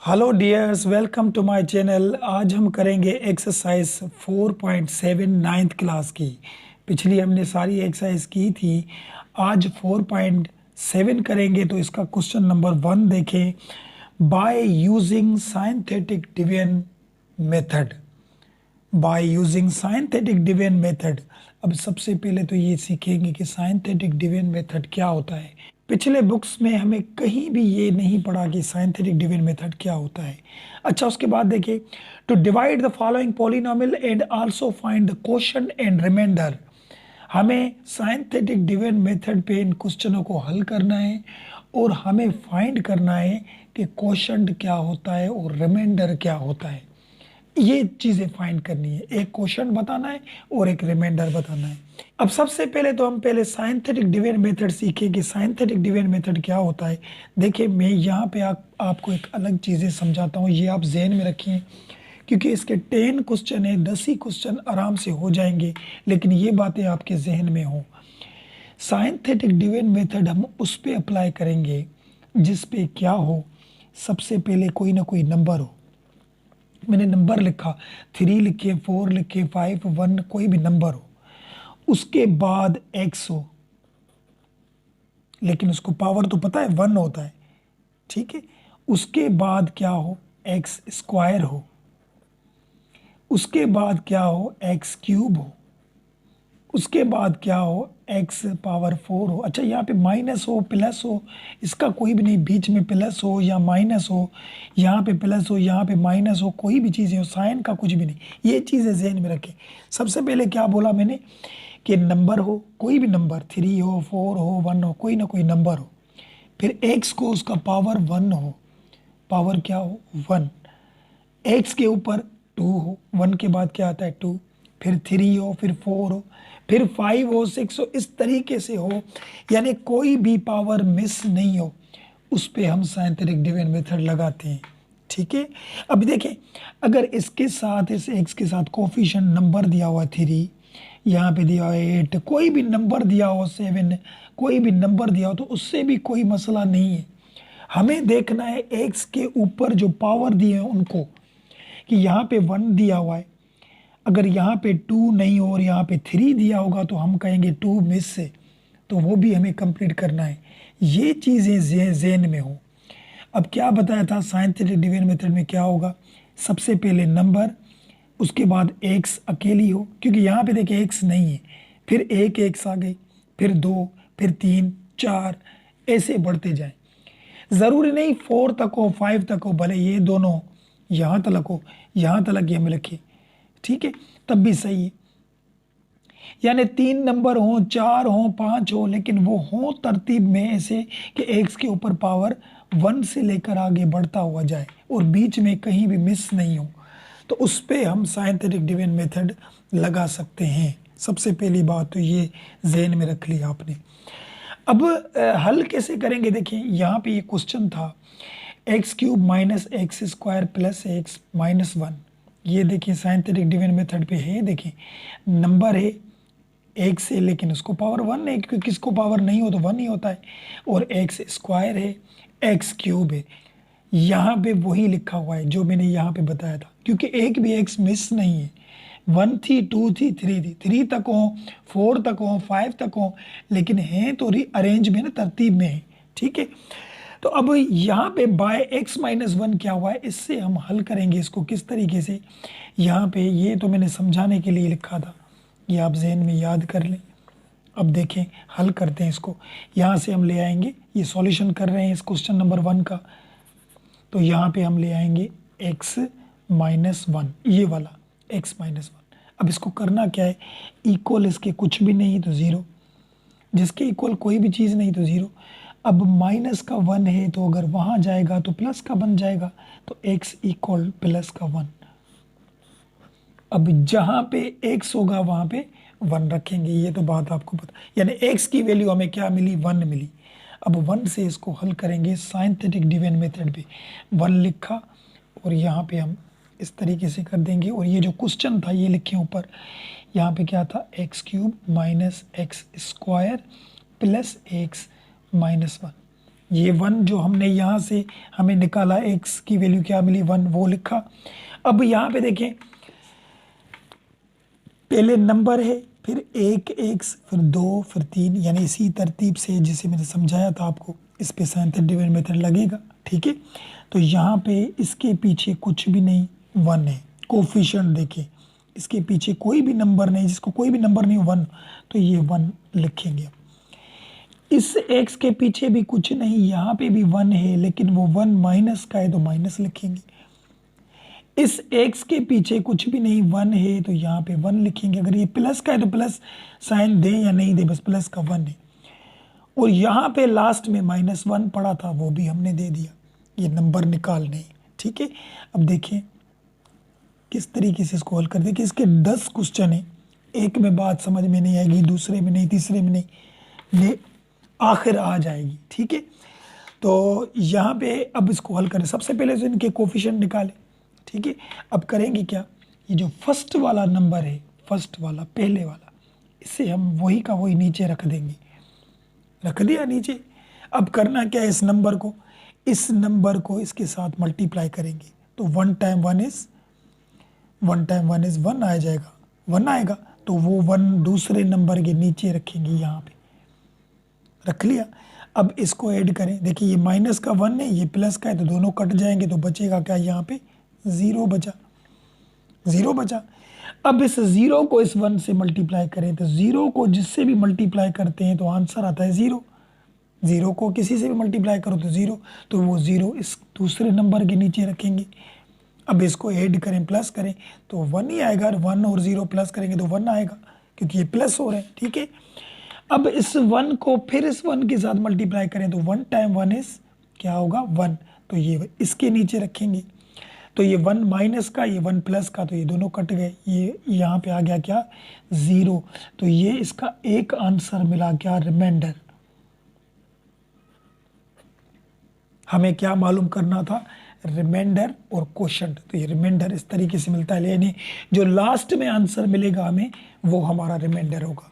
Hello dears, welcome to my channel. आज हम करेंगे एक्सरसाइज 4.7 नाइन्थ क्लास की। पिछली हमने सारी एक्सरसाइज की थी। आज 4.7 करेंगे। तो इसका क्वेश्चन नंबर 1 देखें। By using synthetic division method. By using synthetic division method. अब सबसे पहले तो ये सीखेंगे कि साइंथेटिक डिवीजन मेथड क्या होता है। पिछले बुक्स में हमें कहीं भी ये नहीं पढ़ा कि साइंथेटिक डिवीजन मेथड क्या होता है। अच्छा, उसके बाद देखिए, to divide the following polynomial and also find the quotient and remainder. हमें साइंथेटिक डिवीजन मेथड पे इन क्वेश्चनों को हल करना है और हमें फाइंड करना है कि क्वोशंट क्या होता है और रिमाइंडर क्या होता है। ये चीज़ें फाइंड करनी है। एक क्वेश्चन बताना है और एक रिमाइंडर बताना है। अब सबसे पहले तो हम पहले साइंथेटिक डिवीजन मेथड सीखें कि साइंथेटिक डिवीजन मेथड क्या होता है। देखिए, मैं यहाँ पे आपको एक अलग चीज़ें समझाता हूँ, ये आप जहन में रखिए, क्योंकि इसके 10 क्वेश्चन है, 10 ही क्वेश्चन आराम से हो जाएंगे, लेकिन ये बातें आपके जहन में हो। साइंथेटिक डिवीजन मेथड हम उस पर अप्लाई करेंगे जिस पे क्या हो, सबसे पहले कोई ना कोई नंबर हो। मैंने नंबर लिखा, 3 लिखे, 4 लिखे, 5, 1, कोई भी नंबर हो। उसके बाद एक्स हो, लेकिन उसको पावर तो पता है 1 होता है, ठीक है। उसके बाद क्या हो, एक्स स्क्वायर हो। उसके बाद क्या हो, एक्स क्यूब हो। उसके बाद क्या हो, एक्स पावर 4 हो। अच्छा, यहाँ पे माइनस हो प्लस हो, इसका कोई भी नहीं, बीच में प्लस हो या माइनस हो, यहाँ पे प्लस हो यहाँ पे माइनस हो, कोई भी चीज़ें हो, साइन का कुछ भी नहीं। ये चीज़ें जहन में रखें। सबसे पहले क्या बोला मैंने कि नंबर हो, कोई भी नंबर, 3 हो, 4 हो, 1 हो, कोई ना कोई नंबर हो। फिर एक्स को उसका पावर 1 हो, पावर क्या हो 1। एक्स के ऊपर 2 हो, 1 के बाद क्या आता है 2। फिर 3 हो, फिर 4 हो, फिर 5 हो, 6 हो, इस तरीके से हो, यानी कोई भी पावर मिस नहीं हो। उस पे हम साइंटिफिक डिवीजन मेथड लगाते हैं, ठीक है। अब देखें, अगर इसके साथ, इस एक्स के साथ कोफिशिएंट नंबर दिया हुआ 3, यहाँ पे दिया हुआ 8, कोई भी नंबर दिया हो 7, कोई भी नंबर दिया हो, तो उससे भी कोई मसला नहीं है। हमें देखना है एक्स के ऊपर जो पावर दिए हैं उनको, कि यहाँ पे 1 दिया हुआ है, अगर यहाँ पे 2 नहीं हो और यहाँ पे 3 दिया होगा तो हम कहेंगे 2 मिस से, तो वो भी हमें कंप्लीट करना है। ये चीज़ें ज़हन में हो। अब क्या बताया था साइंटिफिक डिवीजन मेथड में क्या होगा, सबसे पहले नंबर, उसके बाद एक्स अकेली हो, क्योंकि यहाँ पे देखिए एक्स नहीं है, फिर एक एक्स आ गई, फिर 2, फिर 3, 4, ऐसे बढ़ते जाए। ज़रूरी नहीं 4 तक हो, 5 तक हो, भले ये दोनों यहाँ तक हो, यहाँ तक ये हम लिखे, ठीक है, तब भी सही है। यानी 3 नंबर हो, 4 हो, 5 हो, लेकिन वो हो तरतीब में ऐसे कि एक्स के ऊपर पावर 1 से लेकर आगे बढ़ता हुआ जाए और बीच में कहीं भी मिस नहीं हो, तो उस पे हम साइंटिफिक डिवीजन मेथड लगा सकते हैं। सबसे पहली बात तो ये जहन में रख लिया आपने। अब हल कैसे करेंगे, देखिए यहाँ पे ये क्वेश्चन था, x cube minus x square plus x minus 1। ये देखिए साइंटिफिक डिवीजन मेथड पे है। देखिए नंबर है एक से, लेकिन उसको पावर 1 है, क्योंकि किसको पावर नहीं हो तो 1 ही होता है। और एक्स स्क्वायर है, एक्स क्यूब है, यहाँ पे वही लिखा हुआ है जो मैंने यहाँ पे बताया था, क्योंकि एक भी एक्स मिस नहीं है। 1 थी, 2 थी, 3 थी, 3 तक हो, 4 तक हो, 5 तक हो, लेकिन हैं तो अरेंज में ना, तरतीब में है, ठीक है। तो अब यहाँ पे बाय एक्स माइनस 1 क्या हुआ है, इससे हम हल करेंगे इसको किस तरीके से। यहाँ पे ये तो मैंने समझाने के लिए लिखा था, ये आप जहन में याद कर लें। अब देखें, हल करते हैं इसको। यहाँ से हम ले आएंगे, ये सॉल्यूशन कर रहे हैं इस क्वेश्चन नंबर 1 का, तो यहाँ पे हम ले आएंगे x माइनस 1, ये वाला x माइनस 1। अब इसको करना क्या है, इक्वल इसके कुछ भी नहीं तो 0, जिसके इक्वल कोई भी चीज़ नहीं तो 0। अब माइनस का 1 है तो अगर वहाँ जाएगा तो प्लस का बन जाएगा, तो x इक्वल प्लस का 1। अब जहाँ पे x होगा वहाँ पे 1 रखेंगे, ये तो बात आपको पता, यानी x की वैल्यू हमें क्या मिली, 1 मिली। अब 1 से इसको हल करेंगे साइंटिफिक डिवीजन मेथड पे। 1 लिखा और यहाँ पे हम इस तरीके से कर देंगे, और ये जो क्वेश्चन था ये लिखे ऊपर, यहाँ पे क्या था, x cube minus x square plus x minus 1। ये 1 जो हमने यहाँ से हमें निकाला, x की वैल्यू क्या मिली 1, वो लिखा। अब यहाँ पे देखें, पहले नंबर है, फिर 1 x, फिर 2, फिर 3, यानी इसी तरतीब से जिसे मैंने समझाया था आपको, इस पे साइंटिफिक डिवीजन मेथड लगेगा। ठीक है, तो यहाँ पे इसके पीछे कुछ भी नहीं, 1 है। कोफिशिएंट देखिए, इसके पीछे कोई भी नंबर नहीं, जिसको कोई भी नंबर नहीं 1, तो ये 1 लिखेंगे। इस x के पीछे भी कुछ नहीं, यहाँ पे भी 1 है, लेकिन वो 1 माइनस का है तो माइनस लिखेंगे। इस x के पीछे कुछ भी नहीं, 1 है, तो यहाँ पे 1 लिखेंगे। अगर ये प्लस का है तो प्लस साइन दे या नहीं दे, बस प्लस का 1 है। और यहाँ पे लास्ट में -1 पड़ा था, वो भी हमने दे दिया। ये नंबर निकालने हैं। ठीक है, अब देखिए किस तरीके से इसको हल कर दे कि इसके 10 क्वेश्चन है, एक में बात समझ में नहीं आएगी, दूसरे में नहीं, तीसरे में नहीं, आखिर आ जाएगी। ठीक है, तो यहाँ पे अब इसको हल करें। सबसे पहले तो इनके कोफिशिएंट निकालें। ठीक है, अब करेंगे क्या, ये जो फर्स्ट वाला नंबर है, फर्स्ट वाला, पहले वाला, इसे हम वही का वही नीचे रख देंगे। रख दिया नीचे। अब करना क्या है, इस नंबर को इसके साथ मल्टीप्लाई करेंगे, तो 1 टाइम 1 इज 1 आ जाएगा, 1 आएगा, तो वो 1 दूसरे नंबर के नीचे रखेंगे, यहाँ पे रख लिया। अब इसको ऐड करें, देखिए ये माइनस का 1 है, ये प्लस का है, तो दोनों कट जाएंगे, तो बचेगा क्या, यहाँ पे 0 बचा। अब इस 0 को इस 1 से मल्टीप्लाई करें, तो 0 को जिससे भी मल्टीप्लाई करते हैं तो आंसर आता है 0 को किसी से भी मल्टीप्लाई करो तो 0, तो वो 0 इस दूसरे नंबर के नीचे रखेंगे। अब इसको ऐड करें, प्लस करें, तो 1 ही आएगा। 1 और 0 प्लस करेंगे तो 1 आएगा, क्योंकि ये प्लस हो रहे हैं। ठीक है, अब इस 1 को फिर इस 1 के साथ मल्टीप्लाई करें, तो 1 टाइम 1 इज क्या होगा 1, तो ये इसके नीचे रखेंगे। तो ये 1 माइनस का, ये 1 प्लस का, तो ये दोनों कट गए, ये यहाँ पे आ गया क्या 0, तो ये इसका एक आंसर मिला क्या, रिमाइंडर। हमें क्या मालूम करना था, रिमाइंडर और क्वोशंट। तो ये रिमाइंडर इस तरीके से मिलता है, यानी जो लास्ट में आंसर मिलेगा हमें, वो हमारा रिमाइंडर होगा।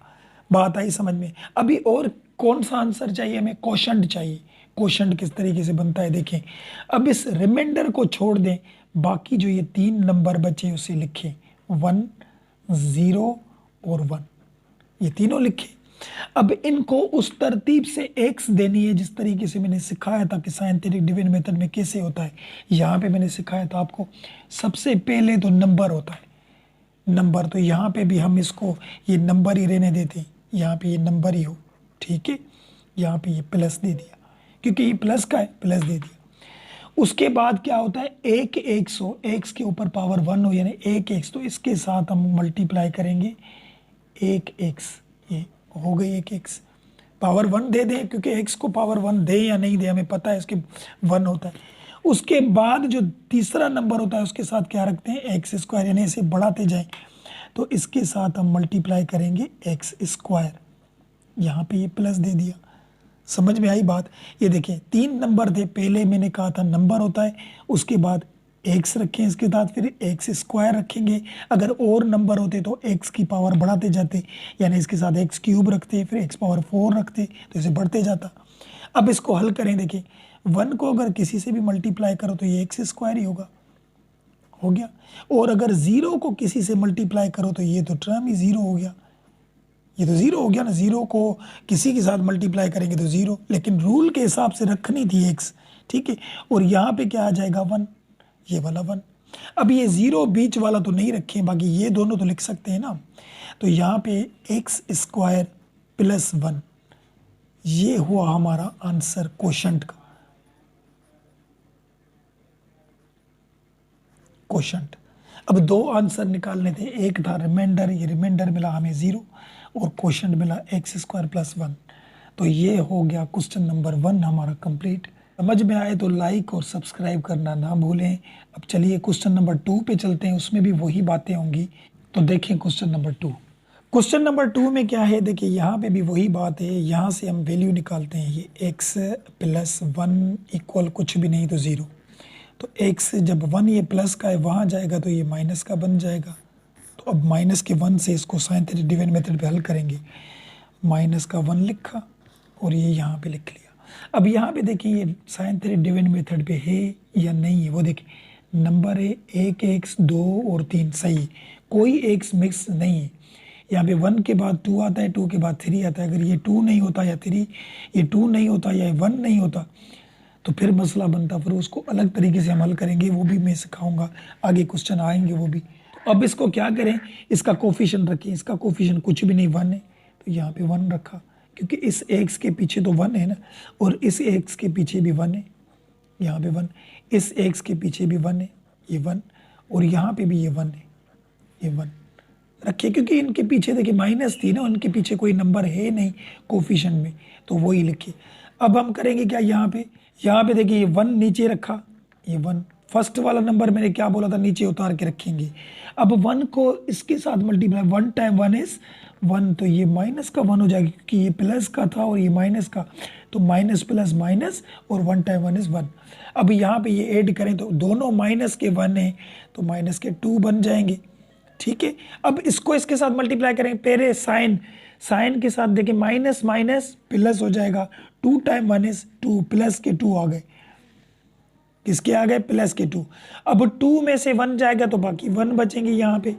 बात आई समझ में। अभी और कौन सा आंसर चाहिए हमें, क्वोशंट चाहिए। क्वोशंट किस तरीके से बनता है देखें। अब इस रिमाइंडर को छोड़ दें, बाकी जो ये 3 नंबर बचे उसे लिखें, 1, 0 और 1, ये तीनों लिखे। अब इनको उस तरतीब से x देनी है जिस तरीके से मैंने सिखाया था कि साइंटिफिक डिवीजन मेथड में कैसे होता है। यहाँ पे मैंने सिखाया था आपको, सबसे पहले तो नंबर होता है, नंबर। तो यहाँ पे भी हम इसको ये नंबर ही रहने देते हैं, यहाँ पे ये नंबर ही हो। ठीक है, यहाँ पे ये प्लस दे दिया, क्योंकि ये प्लस का है, प्लस दे दिया। उसके बाद क्या होता है, एक x हो, x के ऊपर पावर 1 हो, यानी 1x, तो इसके साथ हम मल्टीप्लाई करेंगे 1x, ये हो गई 1x। पावर 1 दे दें, क्योंकि x को पावर 1 दे या नहीं दे हमें पता है, इसके 1 होता है। उसके बाद जो तीसरा नंबर होता है उसके साथ क्या रखते हैं, एक्स स्क्वायर, यानी इसे बढ़ाते जाएं, तो इसके साथ हम मल्टीप्लाई करेंगे एक्स स्क्वायर। यहाँ पे ये प्लस दे दिया, समझ में आई बात। ये देखिए 3 नंबर थे, पहले मैंने कहा था नंबर होता है, उसके बाद एक्स रखें, इसके साथ फिर एक्स स्क्वायर रखेंगे। अगर और नंबर होते तो एक्स की पावर बढ़ाते जाते, यानी इसके साथ एक्स क्यूब रखते, फिर एक्स पावर 4 रखते, तो इसे बढ़ते जाता। अब इसको हल करें, देखिए 1 को अगर किसी से भी मल्टीप्लाई करो तो ये एक्स स्क्वायर ही होगा, हो गया। और अगर 0 को किसी से मल्टीप्लाई करो तो ये तो टर्म ही 0 हो गया, ये तो 0 हो गया ना। 0 को किसी के साथ मल्टीप्लाई करेंगे तो 0, लेकिन रूल के हिसाब से रखनी थी x, ठीक है। और यहाँ पे क्या आ जाएगा 1, ये वाला 1। अब ये 0 बीच वाला तो नहीं रखें, बाकी ये दोनों तो लिख सकते हैं ना। तो यहाँ पे एक्स स्क्वायर प्लस 1, ये हुआ हमारा आंसर क्वोशंट का, क्वोशंट। अब 2 आंसर निकालने थे, एक था रिमाइंडर, ये रिमाइंडर मिला हमें 0, और क्वोशंट मिला एक्स स्क्वायर प्लस 1। तो ये हो गया क्वेश्चन नंबर 1 हमारा कंप्लीट। समझ में आए तो लाइक और सब्सक्राइब करना ना भूलें। अब चलिए क्वेश्चन नंबर 2 पे चलते हैं, उसमें भी वही बातें होंगी। तो देखें क्वेश्चन नंबर 2। क्वेश्चन नंबर 2 में क्या है, देखिए यहाँ पे भी वही बात है, यहाँ से हम वैल्यू निकालते हैं। ये x प्लस 1 इक्वल कुछ भी नहीं तो 0। तो x जब 1 ये प्लस का है वहाँ जाएगा तो ये माइनस का बन जाएगा। तो अब माइनस के 1 से इसको साइंटिफिक डिवीजन मेथड पे हल करेंगे। माइनस का 1 लिखा और ये यहाँ पे लिख लिया। अब यहाँ पे देखिए ये साइन थ्री डिविडेंड मेथड पे है या नहीं है, वो देखिए नंबर है एक एक्स 2 और 3 सही है, कोई एक्स मिक्स नहीं है। यहाँ पे 1 के बाद 2 आता है, 2 के बाद 3 आता है। अगर ये 2 नहीं होता या 3, ये 2 नहीं होता या 1 नहीं होता तो फिर मसला बनता, फिर उसको अलग तरीके से हम हल करेंगे, वो भी मैं सिखाऊंगा, आगे क्वेश्चन आएंगे वो भी। तो अब इसको क्या करें, इसका कोफिशिएंट रखें, इसका कोफिशिएंट कुछ भी नहीं 1 है तो यहाँ पे 1 रखा, क्योंकि इस एक्स के पीछे तो 1 है ना, और इस एक्स के पीछे भी 1 है, यहाँ पे 1, इस एक्स के पीछे भी 1 है, ये 1, और यहाँ पे भी ये 1 है, ये 1 रखिए, क्योंकि इनके पीछे देखिए माइनस थी ना, उनके पीछे कोई नंबर है नहीं कोफिशिएंट में, तो वही लिखिए। अब हम करेंगे क्या, यहाँ पे देखिए ये 1 नीचे रखा, ये 1 फर्स्ट वाला नंबर मैंने क्या बोला था, नीचे उतार के रखेंगे। अब 1 को इसके साथ मल्टीप्लाई, 1 टाइम 1 इज 1, तो ये माइनस का 1 हो जाएगा, क्योंकि ये प्लस का था और ये माइनस का, तो माइनस प्लस माइनस, और 1 टाइम 1 इज 1। अब यहाँ पे ये ऐड करें तो दोनों माइनस के 1 है, तो माइनस के 2 बन जाएंगे, ठीक है। अब इसको इसके साथ मल्टीप्लाई करें, पहले साइन के साथ देखिए माइनस माइनस प्लस हो जाएगा, 2 टाइम 1 इज 2, प्लस के 2 आ गए, किसके आ गए, प्लस के 2। अब 2 में से 1 जाएगा तो बाकी 1 बचेंगे यहाँ पे,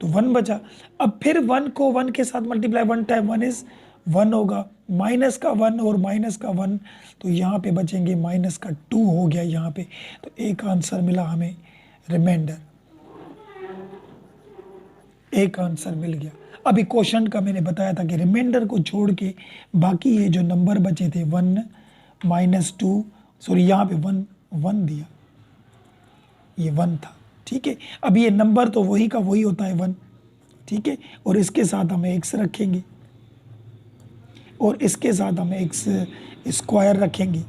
तो 1 बचा। अब फिर 1 को 1 के साथ मल्टीप्लाई, 1 टाइम 1 इज 1 होगा, माइनस का 1 और माइनस का 1, तो यहाँ पे बचेंगे माइनस का 2 हो गया यहाँ पे, तो एक आंसर मिला हमें रिमाइंडर, एक आंसर मिल गया। अभी क्वेश्चन का मैंने बताया था कि रिमाइंडर को छोड़ के बाकी ये जो नंबर बचे थे 1 माइनस 2, सॉरी यहाँ पे 1 दिया, ये 1 था, ठीक है। अब ये नंबर तो वही का वही होता है 1, ठीक है, और इसके साथ हम x रखेंगे और इसके साथ हम x स्क्वायर रखेंगे,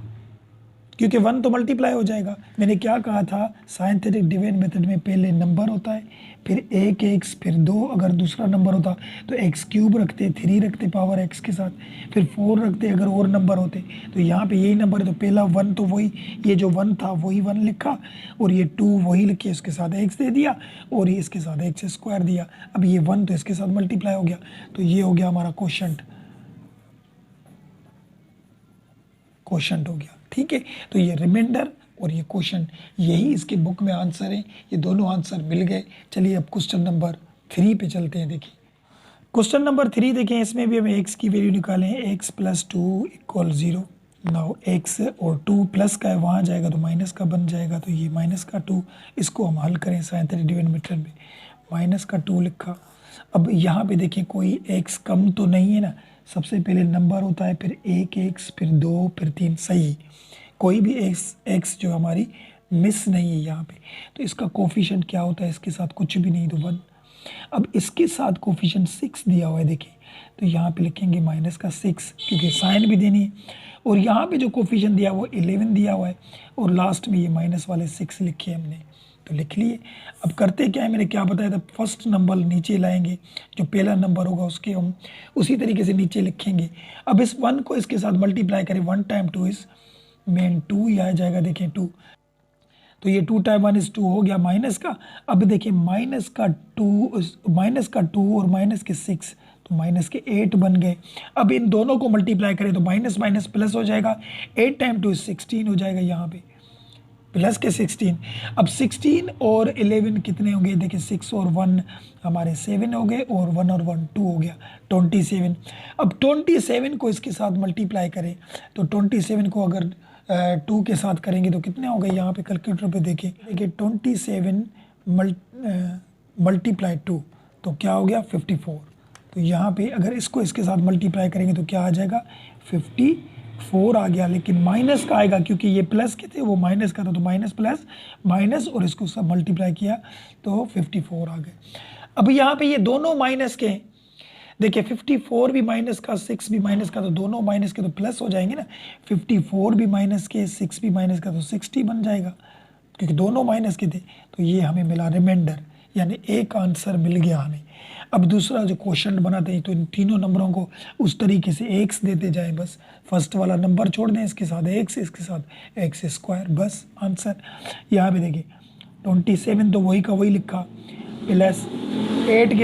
क्योंकि 1 तो मल्टीप्लाई हो जाएगा। मैंने क्या कहा था, साइंटिफिक डिवीजन मेथड में पहले नंबर होता है, फिर एक एक्स, फिर 2, अगर दूसरा नंबर होता तो एक्स क्यूब रखते, 3 रखते पावर x के साथ, फिर 4 रखते अगर और नंबर होते। तो यहाँ पे यही नंबर है, तो पहला 1 तो वही, ये जो 1 था वही 1 लिखा, और ये 2 वही लिखे, इसके साथ x दे दिया, और ये इसके साथ x स्क्वायर दिया। अब ये 1 तो इसके साथ मल्टीप्लाई हो गया, तो ये हो गया हमारा क्वोशंट हो गया, ठीक है। तो ये रिमाइंडर और ये क्वेश्चन, यही इसके बुक में आंसर है, ये दोनों आंसर मिल गए। चलिए अब क्वेश्चन नंबर 3 पे चलते हैं। देखिए क्वेश्चन नंबर 3 देखें, इसमें भी हमें x की वैल्यू निकालें, x + 2 = 0। नाउ x और 2 प्लस का है, वहाँ जाएगा तो माइनस का बन जाएगा, तो ये माइनस का 2, इसको हम हल करें साइंटिफिक डिवीजन मेथड में, माइनस का 2 लिखा। अब यहाँ पे देखें कोई x कम तो नहीं है ना, सबसे पहले नंबर होता है, फिर एक x, फिर 2, फिर 3, सही, कोई भी x जो हमारी मिस नहीं है यहाँ पे। तो इसका कोफिशिएंट क्या होता है, इसके साथ कुछ भी नहीं तो 1। अब इसके साथ कोफिशिएंट 6 दिया हुआ है, देखिए, तो यहाँ पे लिखेंगे माइनस का 6, क्योंकि साइन भी देनी है, और यहाँ पे जो कोफिशिएंट दिया वो 11 दिया हुआ है, और लास्ट में ये माइनस वाले 6 लिखे हमने, तो लिख लिए। अब करते क्या है, मैंने क्या बताया था, फर्स्ट नंबर नीचे लाएंगे, जो पहला नंबर होगा उसके हम उसी तरीके से नीचे लिखेंगे। अब इस 1 को इसके साथ मल्टीप्लाई करें, 1 टाइम 2 इज मेन 2 ही आ जाएगा, देखें 2, तो ये 2 टाइम 1 इज 2 हो गया माइनस का। अब देखिए माइनस का 2 और माइनस के 6, तो माइनस के 8 बन गए। अब इन दोनों को मल्टीप्लाई करें तो माइनस माइनस प्लस हो जाएगा, 8 टाइम 2 16 हो जाएगा, यहाँ पे प्लस के 16। अब 16 और 11 कितने हो गए, देखिए 6 और 1 हमारे 7 हो गए, और 1 और 1 2 हो गया, 27। अब 27 को इसके साथ मल्टीप्लाई करें, तो 27 को अगर 2 के साथ करेंगे तो कितने हो गए, यहाँ पे कैलकुलेटर पे देखिए 27 मल्टीप्लाई 2, तो क्या हो गया 54। तो यहाँ पे अगर इसको इसके साथ मल्टीप्लाई करेंगे तो क्या आ जाएगा 54 आ गया, लेकिन माइनस का आएगा, क्योंकि ये प्लस के थे वो माइनस का था, तो माइनस प्लस माइनस, और इसको सब मल्टीप्लाई किया तो 54 आ गए। अब यहाँ पे ये दोनों माइनस के, देखिए 54 भी माइनस का, 6 भी माइनस का, तो दोनों माइनस के तो प्लस हो जाएंगे ना, 54 भी माइनस के, 6 भी माइनस का, तो 60 बन जाएगा, क्योंकि दोनों माइनस के थे। तो ये हमें मिला रिमाइंडर, यानी एक आंसर मिल गया हमें। अब दूसरा जो क्वेश्चन बनाते हैं, तो इन तीनों नंबरों को उस तरीके से एक्स देते जाएं, बस फर्स्ट वाला नंबर छोड़ दें, इसके साथ एक्स, इसके साथ एक्स स्क्वायर, बस आंसर। यहाँ पे देखिए 27 तो वही का वही लिखा, प्लस 8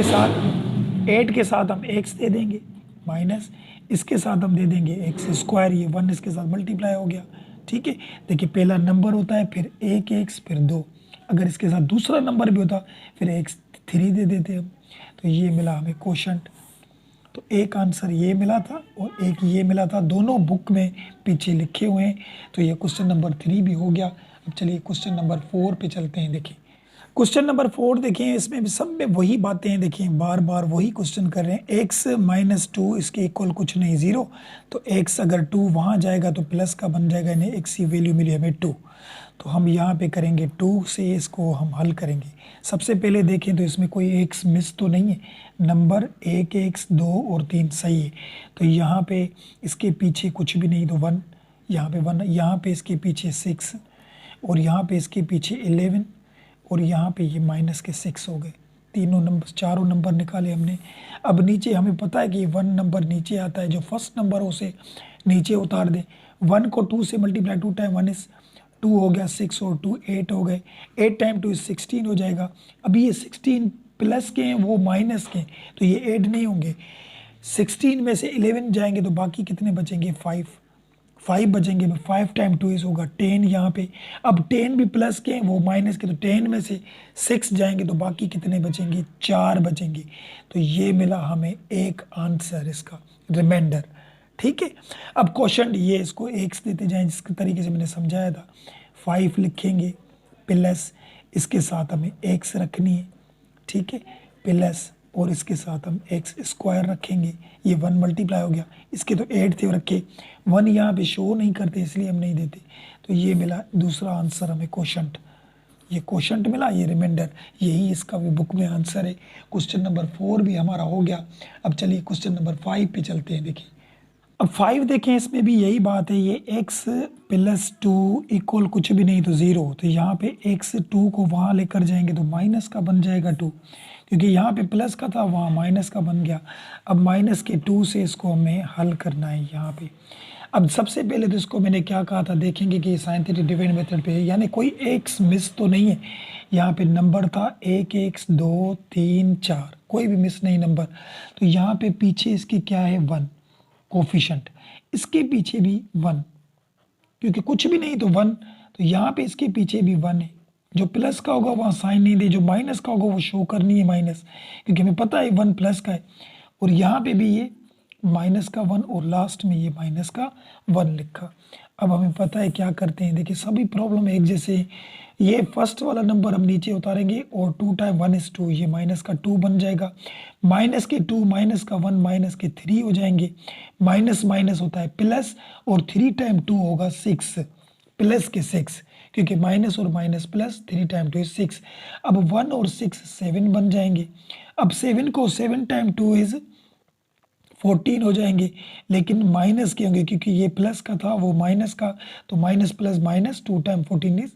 के साथ हम एक्स दे देंगे, माइनस इसके साथ हम दे देंगे एक्स स्क्वायर, ये 1 इसके साथ मल्टीप्लाई हो गया। ठीक है, देखिए पहला नंबर होता है, फिर एक एक्स, फिर 2। अगर इसके साथ दूसरा नंबर भी होता फिर एक्स 3 दे देते हम। तो ये मिला हमें क्वोशंट। तो एक आंसर ये मिला था और एक ये मिला था, दोनों बुक में पीछे लिखे हुए हैं। तो ये क्वेश्चन नंबर 3 भी हो गया। अब चलिए क्वेश्चन नंबर 4 पे चलते हैं। देखिए क्वेश्चन नंबर 4 देखें, इसमें भी सब में वही बातें हैं। देखिए बार बार वही क्वेश्चन कर रहे हैं। एक्स माइनस 2 इसके इक्वल कुछ नहीं 0। तो एक्स अगर 2 वहाँ जाएगा तो प्लस का बन जाएगा, यानी एक्स की वैल्यू मिली हमें 2। तो हम यहाँ पे करेंगे 2 से इसको हम हल करेंगे। सबसे पहले देखें तो इसमें कोई एक्स मिस तो नहीं है, नंबर 1 एक्स 2 और 3 सही है। तो यहाँ पे इसके पीछे कुछ भी नहीं, तो 1, यहाँ पे 1, यहाँ पे इसके पीछे 6 और यहाँ पे इसके पीछे 11 और यहाँ पे ये माइनस के 6 हो गए। तीनों नंबर, चारों नंबर निकाले हमने। अब नीचे हमें पता है कि 1 नंबर नीचे आता है, जो फर्स्ट नंबर हो उसे नीचे उतार दें। 1 को 2 से मल्टीप्लाई, 2 टाइम 1 इज 2 हो गया, 6 और 2 8 हो गए। 8 टाइम 2 इज 16 हो जाएगा। अभी ये 16 प्लस के हैं, वो माइनस के हैं, तो ये ऐड नहीं होंगे। 16 में से 11 जाएंगे तो बाकी कितने बचेंगे, 5 बचेंगे। 5 टाइम 2 इज होगा 10 यहाँ पे। अब 10 भी प्लस के हैं, वो माइनस के, तो 10 में से 6 जाएंगे तो बाकी कितने बचेंगे, 4 बचेंगे। तो ये मिला हमें एक आंसर इसका, रिमाइंडर। ठीक है, अब क्वेश्चन ये, इसको एक्स देते जाएं जिस तरीके से मैंने समझाया था। 5 लिखेंगे प्लस इसके साथ हमें एक्स रखनी है। ठीक है, प्लस और इसके साथ हम एक्स स्क्वायर रखेंगे। ये 1 मल्टीप्लाई हो गया, इसके तो 8 थे रखे, 1 यहाँ पे शो नहीं करते इसलिए हम नहीं देते। तो ये मिला दूसरा आंसर हमें क्वोशंट। ये क्वोशंट मिला, ये रिमाइंडर, यही इसका भी बुक में आंसर है। क्वेश्चन नंबर 4 भी हमारा हो गया। अब चलिए क्वेश्चन नंबर 5 पे चलते हैं। देखिए अब 5 देखें, इसमें भी यही बात है। ये x प्लस 2 इक्वल कुछ भी नहीं तो 0। तो यहाँ पे x 2 को वहाँ लेकर जाएंगे तो माइनस का बन जाएगा 2, क्योंकि यहाँ पे प्लस का था वहाँ माइनस का बन गया। अब माइनस के 2 से इसको हमें हल करना है यहाँ पे। अब सबसे पहले तो इसको मैंने क्या कहा था, देखेंगे कि साइन थीटा डिवाइड मेथड पे है, यानी कोई एक्स मिस तो नहीं है। यहाँ पे नंबर था 1 एक्स 2 3 4, कोई भी मिस नहीं नंबर। तो यहाँ पे पीछे इसके क्या है, 1 कोफिशेंट, इसके पीछे भी 1, क्योंकि कुछ भी नहीं तो 1। तो यहाँ पे इसके पीछे भी 1 है। जो प्लस का होगा वहाँ साइन नहीं दे, जो माइनस का होगा वो शो करनी है माइनस, क्योंकि हमें पता है 1 प्लस का है। और यहाँ पे भी ये माइनस का 1 और लास्ट में ये माइनस का 1 लिखा। अब हमें पता है क्या करते हैं, देखिए सभी प्रॉब्लम एक जैसे। ये फर्स्ट वाला नंबर हम नीचे उतारेंगे और 2 टाइम 1 इज 2, ये माइनस का 2 बन जाएगा। माइनस के 2 माइनस का 1 माइनस के 3 हो जाएंगे। माइनस माइनस होता है प्लस, और 3 टाइम 2 होगा 6, प्लस के 6, क्योंकि माइनस और माइनस प्लस, 3 टाइम 2 इज 6। अब 1 और 6 7 बन जाएंगे। अब 7 को 7 टाइम 2 इज 14 हो जाएंगे, लेकिन माइनस के होंगे क्योंकि ये प्लस का था वो माइनस का। तो minus plus minus, 2 time 14 is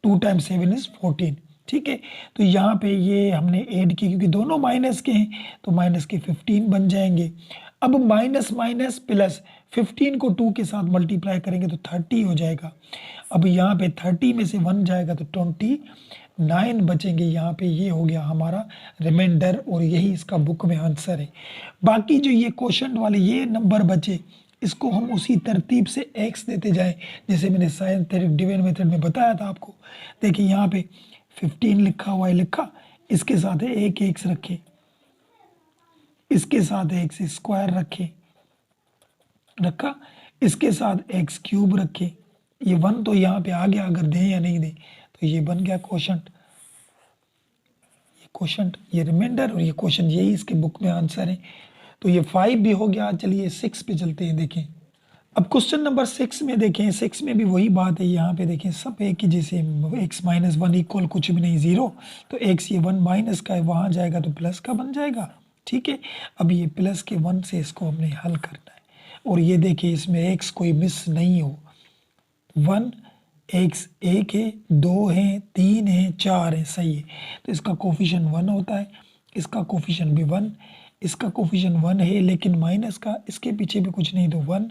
2 time 7 is 14। ठीक है, तो यहाँ पे ये हमने ऐड किया क्योंकि दोनों माइनस के हैं, तो माइनस के 15 बन जाएंगे। अब माइनस माइनस प्लस, 15 को 2 के साथ मल्टीप्लाई करेंगे तो 30 हो जाएगा। अब यहाँ पे 30 में से 1 जाएगा तो 29 बचेंगे। यहाँ पे ये हो गया हमारा रिमाइंडर, और यही इसका बुक में आंसर है। बाकी जो ये क्वेश्चन वाले ये नंबर बचे, इसको हम उसी तरतीब से x देते जाएं जैसे मैंने साइन थीटा डिवाइड मेथड में बताया था आपको। देखिए यहाँ पे 15 लिखा हुआ है, लिखा, इसके साथ है 1 एक्स रखे, इसके साथ एक्स स्क्वायर रखे, रखा, इसके साथ एक्स क्यूब रखे। ये 1 तो यहाँ पे आ गया, अगर दें या नहीं दें तो ये बन गया क्वोशंट। ये क्वोशंट, ये रिमाइंडर और ये क्वोशंट, यही इसके बुक में आंसर है। तो ये 5 भी हो गया। चलिए 6 पे चलते हैं। देखें अब क्वेश्चन नंबर 6 में, देखें 6 में भी वही बात है। यहाँ पे देखें सब एक ही जैसे, x माइनस 1 इक्वल कुछ भी नहीं 0। तो x ये 1 माइनस का है, वहाँ जाएगा तो प्लस का बन जाएगा। ठीक है, अब ये प्लस के 1 से इसको हमने हल करना है। और ये देखिए इसमें x कोई मिस नहीं हो, 1 x 1 है, 2 है, 3 है, 4 है, सही है। तो इसका कोफिशिएंट 1 होता है, इसका कोफिशिएंट भी 1, इसका कोफिशिएंट 1 है, लेकिन माइनस का, इसके पीछे भी कुछ नहीं तो 1,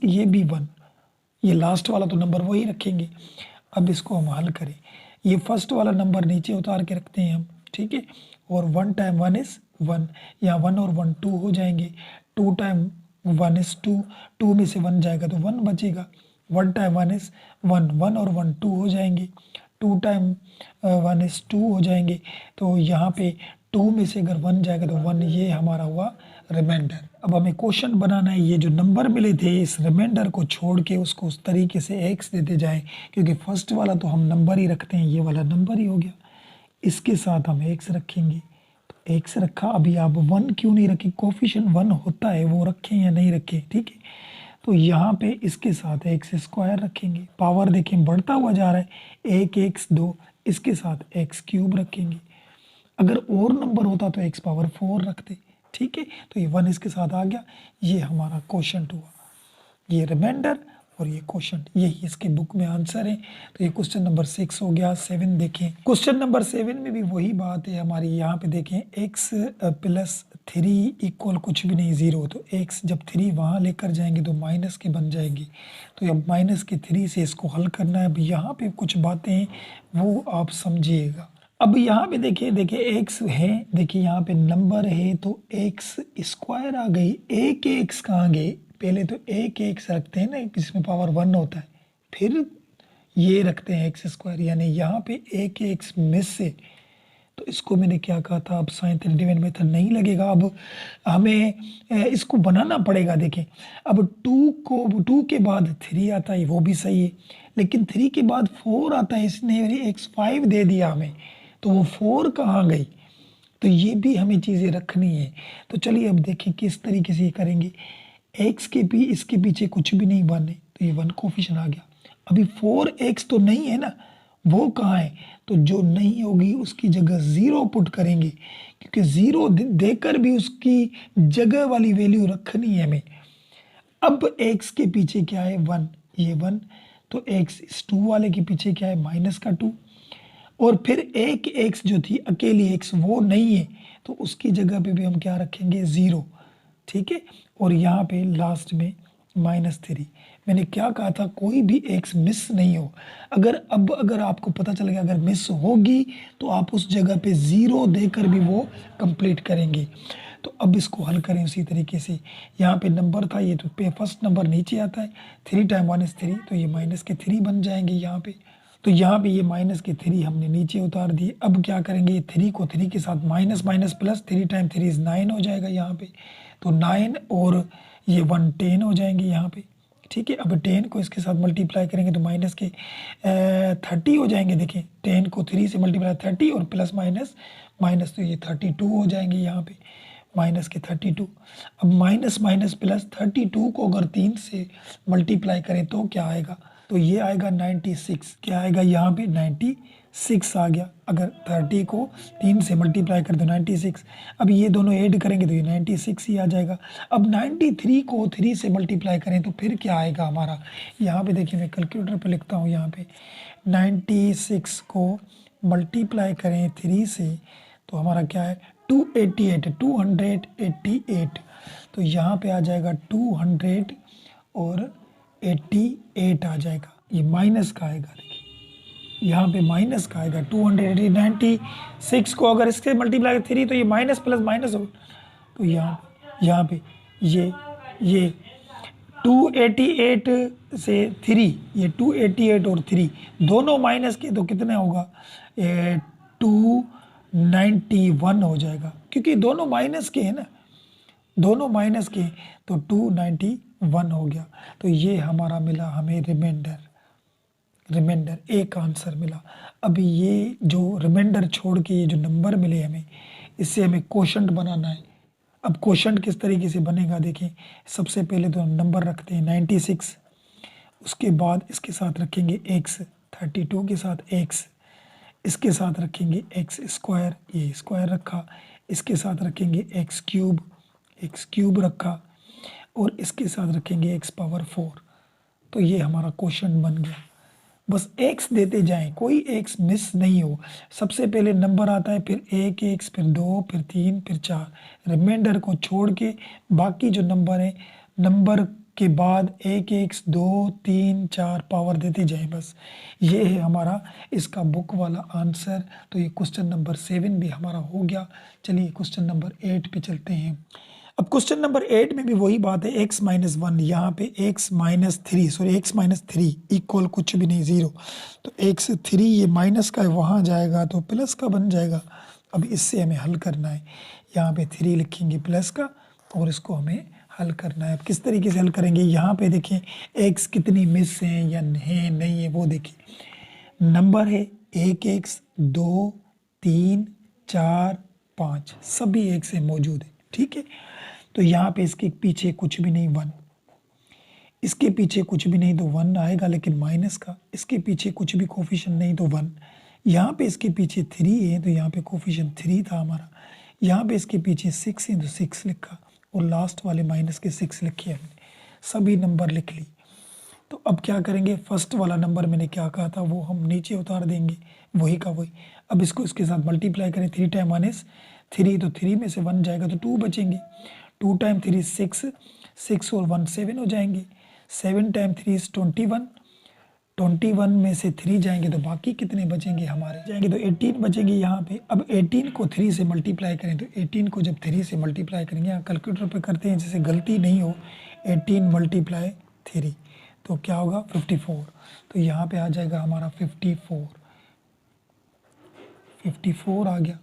ये भी 1, ये लास्ट वाला तो नंबर वही रखेंगे। अब इसको हम हल करें, ये फर्स्ट वाला नंबर नीचे उतार के रखते हैं हम। ठीक है, और 1 टाइम 1 इज 1, यहाँ 1 और 1 2 हो जाएंगे। 2 time one is two, two में से वन जाएगा तो वन बचेगा, one time one is one, one और वन टू हो जाएंगे, two time one is two हो जाएंगे। तो यहाँ पे टू में से अगर वन जाएगा तो वन, ये हमारा हुआ रिमाइंडर। अब हमें क्वेश्चन बनाना है, ये जो नंबर मिले थे इस रिमाइंडर को छोड़ के उसको उस तरीके से एक्स देते जाएं, क्योंकि फर्स्ट वाला तो हम नंबर ही रखते हैं, ये वाला नंबर ही हो गया, इसके साथ हम एक्स रखेंगे। तो एक्स रखा, अभी आप वन क्यों नहीं रखें, कोफिशिएंट वन होता है वो रखें या नहीं रखें, ठीक है। तो यहाँ पे इसके साथ एक्स स्क्वायर रखेंगे, पावर देखें बढ़ता हुआ जा रहा है, एक एक्स दो, इसके साथ एक्स क्यूब रखेंगे। अगर और नंबर होता तो एक्स पावर 4 रखते, ठीक है। तो ये वन इसके साथ आ गया, ये हमारा क्वोशंट हुआ, ये रिमाइंडर और ये क्वोशंट, यही इसके बुक में आंसर है। तो ये क्वेश्चन नंबर 6 हो गया। 7 देखें, क्वेश्चन नंबर 7 में भी वही बात है हमारी, यहाँ पे देखें x प्लस 3 इक्वल कुछ भी नहीं 0, तो x जब 3 वहाँ लेकर जाएंगे तो माइनस के बन जाएंगे, तो अब माइनस के 3 से इसको हल करना है। अब यहाँ पे कुछ बातें हैं वो आप समझिएगा। अब यहाँ पे देखिए x है, देखिए यहाँ पे नंबर है तो x स्क्वायर आ गई, एक x कहाँ गए, पहले तो एक x रखते हैं ना जिसमें पावर 1 होता है, फिर ये रखते हैं एक्स स्क्वायर, यानी यहाँ पे एक एक्स मिस से, तो इसको मैंने क्या कहा था, अब साइन थीटा डिवाइड मेथड नहीं लगेगा, अब हमें इसको बनाना पड़ेगा। देखें अब टू के बाद 3 आता है, वो भी सही है, लेकिन 3 के बाद 4 आता है, इसने x5 दे दिया हमें, तो वो 4 कहाँ गई, तो ये भी हमें चीज़ें रखनी है। तो चलिए अब देखें किस तरीके से ये करेंगे, एक्स के भी इसके पीछे कुछ भी नहीं बने, तो ये 1 कोफिशिएंट आ गया। अभी 4x तो नहीं है ना, वो कहाँ है, तो जो नहीं होगी उसकी जगह 0 पुट करेंगे, क्योंकि 0 देकर भी उसकी जगह वाली वैल्यू रखनी है हमें। अब x के पीछे क्या है 1, ये 1, तो x इस 2 वाले के पीछे क्या है माइनस का 2, और फिर एक x जो थी अकेली x वो नहीं है, तो उसकी जगह पे भी हम क्या रखेंगे 0, ठीक है। और यहाँ पे लास्ट में -3, मैंने क्या कहा था कोई भी x मिस नहीं हो, अगर आपको पता चल गया अगर मिस होगी तो आप उस जगह पे 0 देकर भी वो कंप्लीट करेंगे। तो अब इसको हल करें उसी तरीके से, यहाँ पे नंबर था ये, तो पे फर्स्ट नंबर नीचे आता है, 3 टाइम 1 इज 3, तो ये माइनस के 3 बन जाएंगे यहाँ पे, तो यहाँ पे ये माइनस के 3 हमने नीचे उतार दिए। अब क्या करेंगे, ये 3 को 3 के साथ minus minus plus, 3 time 3 is 9 हो जाएगा यहाँ पे, तो 9 और ये 1 10 हो जाएंगे यहाँ पे, ठीक है। अब 10 को इसके साथ मल्टीप्लाई करेंगे तो माइनस के 30 हो जाएंगे, देखें 10 को 3 से मल्टीप्लाई 30 और प्लस माइनस माइनस, तो ये 32 हो जाएंगे यहाँ पे, माइनस के 32। अब माइनस माइनस प्लस 32 को अगर 3 से मल्टीप्लाई करें तो क्या आएगा, तो ये आएगा 96, क्या आएगा यहाँ पे 96 आ गया। अगर 30 को 3 से मल्टीप्लाई करें तो 96, अब ये दोनों ऐड करेंगे तो ये 96 ही आ जाएगा। अब 93 को 3 से मल्टीप्लाई करें तो फिर क्या आएगा हमारा, यहाँ पे देखिए मैं कैलकुलेटर पे लिखता हूँ, यहाँ पे 96 को मल्टीप्लाई करें 3 से तो हमारा क्या है 288, तो यहाँ पे आ जाएगा 200 और 88 आ जाएगा, ये माइनस का आएगा, देखिए यहाँ पे माइनस का आएगा 296 को अगर इससे मल्टीप्लाई 3 तो ये माइनस प्लस माइनस होगा, तो यहाँ पे ये 288 से 3, ये 288 और 3 दोनों माइनस के तो कितने होगा 291 हो जाएगा, क्योंकि दोनों माइनस के हैं ना, दोनों माइनस के, तो 291 हो गया। तो ये हमारा मिला हमें रिमाइंडर एक आंसर मिला। अभी ये जो रिमाइंडर छोड़ के ये जो नंबर मिले हमें, इससे हमें क्वोशंट बनाना है। अब क्वोशंट किस तरीके से बनेगा देखें, सबसे पहले तो हम नंबर रखते हैं 96, उसके बाद इसके साथ रखेंगे x, 32 के साथ x, इसके साथ रखेंगे एक्स स्क्वायर, ये स्क्वायर रखा, इसके साथ रखेंगे एक्स क्यूब रखा, और इसके साथ रखेंगे x पावर 4, तो ये हमारा क्वेश्चन बन गया। बस x देते जाएं, कोई x मिस नहीं हो, सबसे पहले नंबर आता है, फिर 1 x, फिर 2, फिर 3, फिर 4, रिमाइंडर को छोड़ के बाकी जो नंबर है, नंबर के बाद 1 x 2 3 4 पावर देते जाए, बस ये है हमारा इसका बुक वाला आंसर। तो ये क्वेश्चन नंबर 7 भी हमारा हो गया। चलिए क्वेश्चन नंबर 8 पे चलते हैं। अब क्वेश्चन नंबर 8 में भी वही बात है, x माइनस 1, यहाँ पे x minus 3, sorry x minus 3 equal कुछ भी नहीं, 0। तो x 3 ये माइनस का है, वहाँ जाएगा तो प्लस का बन जाएगा। अब इससे हमें हल करना है, यहाँ पे 3 लिखेंगे प्लस का और इसको हमें हल करना है। अब किस तरीके से हल करेंगे, यहाँ पे देखें x कितनी मिस हैं या है नहीं है वो देखिए। नंबर है 1x 2 3 4 5, सभी x से मौजूद है, ठीक है। तो यहाँ पे इसके पीछे कुछ भी नहीं 1, इसके पीछे कुछ भी नहीं तो 1 आएगा, लेकिन माइनस का। इसके पीछे कुछ भी कोफिशिएंट नहीं तो 1। यहाँ पे इसके पीछे 3 है तो यहाँ पे कोफिशिएंट 3 था हमारा। यहाँ पे इसके पीछे 6 है तो 6 लिखा और लास्ट वाले माइनस के 6 लिखे हमने, सभी नंबर लिख ली। तो अब क्या करेंगे, फर्स्ट वाला नंबर मैंने क्या कहा था वो हम नीचे उतार देंगे, वही का वही। अब इसको इसके साथ मल्टीप्लाई करें, 3 टाइम 1 इज 3, तो 3 में से 1 जाएगा तो 2 बचेंगे। 2 टाइम 3 6, 6 और 1 7 हो जाएंगे। 7 टाइम 3 इज 21, 21 में से 3 जाएंगे तो बाकी कितने बचेंगे हमारे, जाएंगे तो 18 बचेंगे यहाँ पे। अब 18 को 3 से मल्टीप्लाई करें तो 18 को जब 3 से मल्टीप्लाई करेंगे, यहाँ कैलकुलेटर पे करते हैं जिससे गलती नहीं हो, 18 मल्टीप्लाई 3 तो क्या होगा 54। तो यहाँ पे आ जाएगा हमारा 54 आ गया।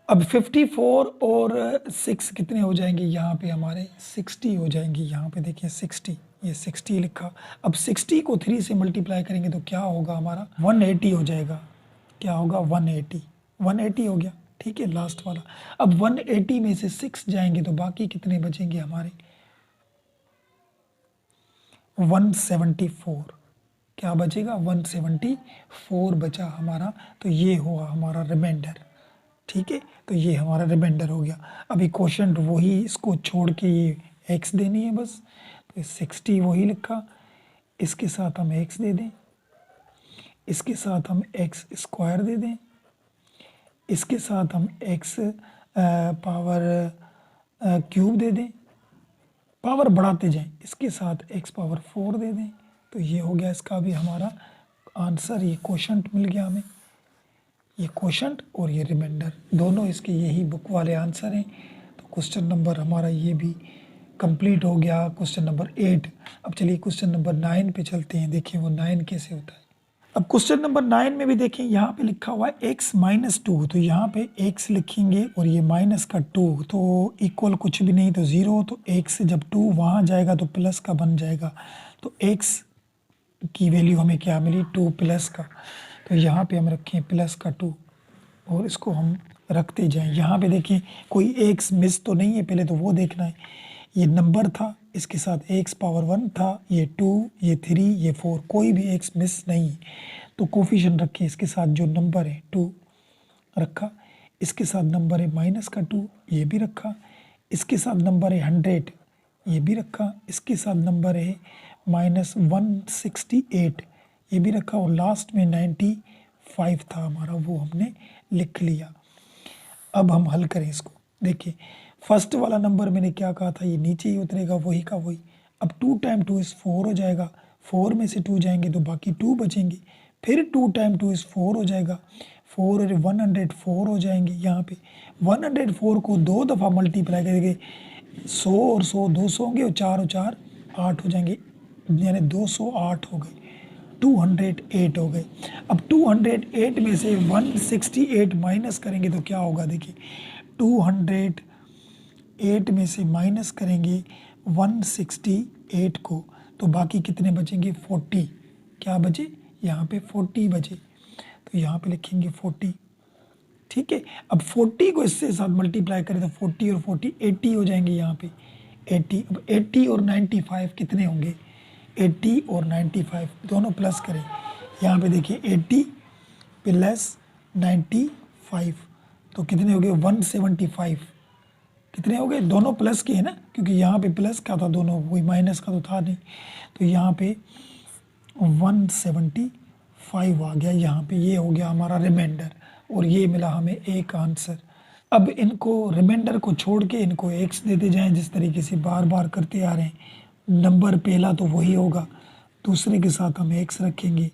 अब 54 और 6 कितने हो जाएंगे, यहाँ पे हमारे 60 हो जाएंगे। यहाँ पे देखिए 60, ये 60 लिखा। अब 60 को 3 से मल्टीप्लाई करेंगे तो क्या होगा हमारा 180 हो जाएगा। क्या होगा 180 हो गया, ठीक है लास्ट वाला। अब 180 में से 6 जाएंगे तो बाकी कितने बचेंगे हमारे 174। क्या बचेगा 174 बचा हमारा। तो ये हुआ हमारा रिमाइंडर, ठीक है। तो ये हमारा रिमाइंडर हो गया। अभी क्वेश्चन वही, इसको छोड़ के ये x देनी है बस। तो 60 वही लिखा, इसके साथ हम x दे दें, इसके साथ हम x स्क्वायर दे दें, इसके साथ हम x पावर क्यूब दे दें, पावर बढ़ाते जाएं, इसके साथ x पावर 4 दे दें। तो ये हो गया इसका भी हमारा आंसर। ये क्वोशंट मिल गया हमें, ये क्वोशंट और ये रिमाइंडर दोनों इसके यही बुक वाले आंसर हैं। तो क्वेश्चन नंबर हमारा ये भी कंप्लीट हो गया, क्वेश्चन नंबर 8। अब चलिए क्वेश्चन नंबर 9 पे चलते हैं, देखिए वो 9 कैसे होता है। अब क्वेश्चन नंबर 9 में भी देखें, यहाँ पे लिखा हुआ है x माइनस 2, तो यहाँ पे x लिखेंगे और ये माइनस का 2 तो इक्वल कुछ भी नहीं तो 0। तो x जब 2 वहाँ जाएगा तो प्लस का बन जाएगा। तो x की वैल्यू हमें क्या मिली 2 प्लस का। तो यहाँ पे हम रखें प्लस का 2 और इसको हम रखते जाएं। यहाँ पे देखिए कोई x मिस तो नहीं है, पहले तो वो देखना है। ये नंबर था, इसके साथ x पावर 1 था, ये 2, ये 3, ये 4, कोई भी x मिस नहीं। तो कोफिशिएंट रखे, इसके साथ जो नंबर है 2 रखा, इसके साथ नंबर है माइनस का 2 ये भी रखा, इसके साथ नंबर है 100 ये भी रखा, इसके साथ नंबर है माइनस 168 ये भी रखा और लास्ट में 95 था हमारा, वो हमने लिख लिया। अब हम हल करें इसको। देखिए फर्स्ट वाला नंबर मैंने क्या कहा था, ये नीचे ही उतरेगा वही का वही। अब 2 टाइम 2 इज़ 4 हो जाएगा, 4 में से 2 जाएंगे तो बाकी 2 बचेंगे। फिर 2 टाइम 2 इज़ 4 हो जाएगा, 4 और 104 हो जाएंगे। यहाँ पे 104 को 2 दफ़ा मल्टीप्लाई करेंगे, 100 और 100 200 होंगे और 4 और 4 8 हो जाएंगे, यानी 208 हो गए, 208 हो गए। अब 208 में से 168 माइनस करेंगे तो क्या होगा, देखिए 208 में से माइनस करेंगे 168 को तो बाकी कितने बचेंगे 40। क्या बचे यहाँ पे 40 बचे, तो यहाँ पे लिखेंगे 40, ठीक है। अब 40 को इससे साथ मल्टीप्लाई करें तो 40 और 40 80 हो जाएंगे यहाँ पे 80। अब 80 और 95 कितने होंगे, 80 और 95 दोनों प्लस करें, यहाँ पे देखिए 80 प्लस 95 तो कितने हो गए 175। कितने हो गए, दोनों प्लस के हैं ना, क्योंकि यहाँ पे प्लस का था दोनों, कोई माइनस का तो था नहीं। तो यहाँ पे 175 आ गया, यहाँ पे ये हो गया हमारा रिमाइंडर और ये मिला हमें एक आंसर। अब इनको रिमाइंडर को छोड़ के इनको एक्स देते जाएं, जिस तरीके से बार बार करते आ रहे हैं। नंबर पहला तो वही होगा, दूसरे के साथ हम एक्स रखेंगे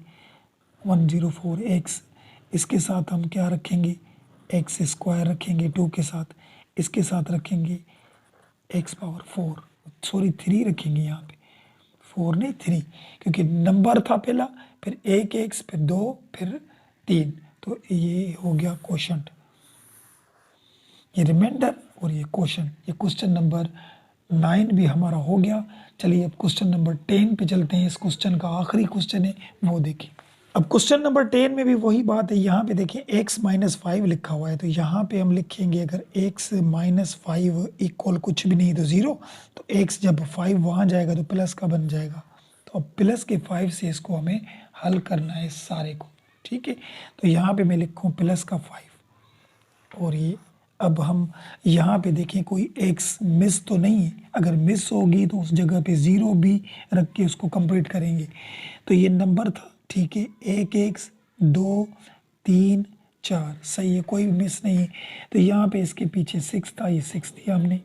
104 एक्स, इसके साथ हम क्या रखेंगे एक्स स्क्वायर रखेंगे 2 के साथ, इसके साथ रखेंगे एक्स पावर 4, सॉरी 3 रखेंगे यहाँ पे, 4 नहीं 3, क्योंकि नंबर था पहला, फिर एक एक्स, फिर 2, फिर 3, तो ये हो गया क्वोशंट, ये रिमाइंडर और ये क्वोशंट। ये क्वेश्चन नंबर 9 भी हमारा हो गया। चलिए अब क्वेश्चन नंबर 10 पे चलते हैं। इस क्वेश्चन का आखिरी क्वेश्चन है, वो देखिए। अब क्वेश्चन नंबर 10 में भी वही बात है, यहाँ पे देखिए x माइनस 5 लिखा हुआ है, तो यहाँ पे हम लिखेंगे अगर x माइनस 5 इक्वल कुछ भी नहीं तो 0, तो x जब 5 वहाँ जाएगा तो प्लस का बन जाएगा। तो अब प्लस के 5 से इसको हमें हल करना है सारे को, ठीक है। तो यहाँ पे मैं लिखूँ प्लस का 5, और ये अब हम यहाँ पे देखें कोई x मिस तो नहीं है, अगर मिस होगी तो उस जगह पे 0 भी रख के उसको कंप्लीट करेंगे। तो ये नंबर था, ठीक है, एक एक्स, 2, 3, 4, सही है, कोई मिस नहीं है। तो यहाँ पे इसके पीछे 6 था, ये 6 दिया हमने।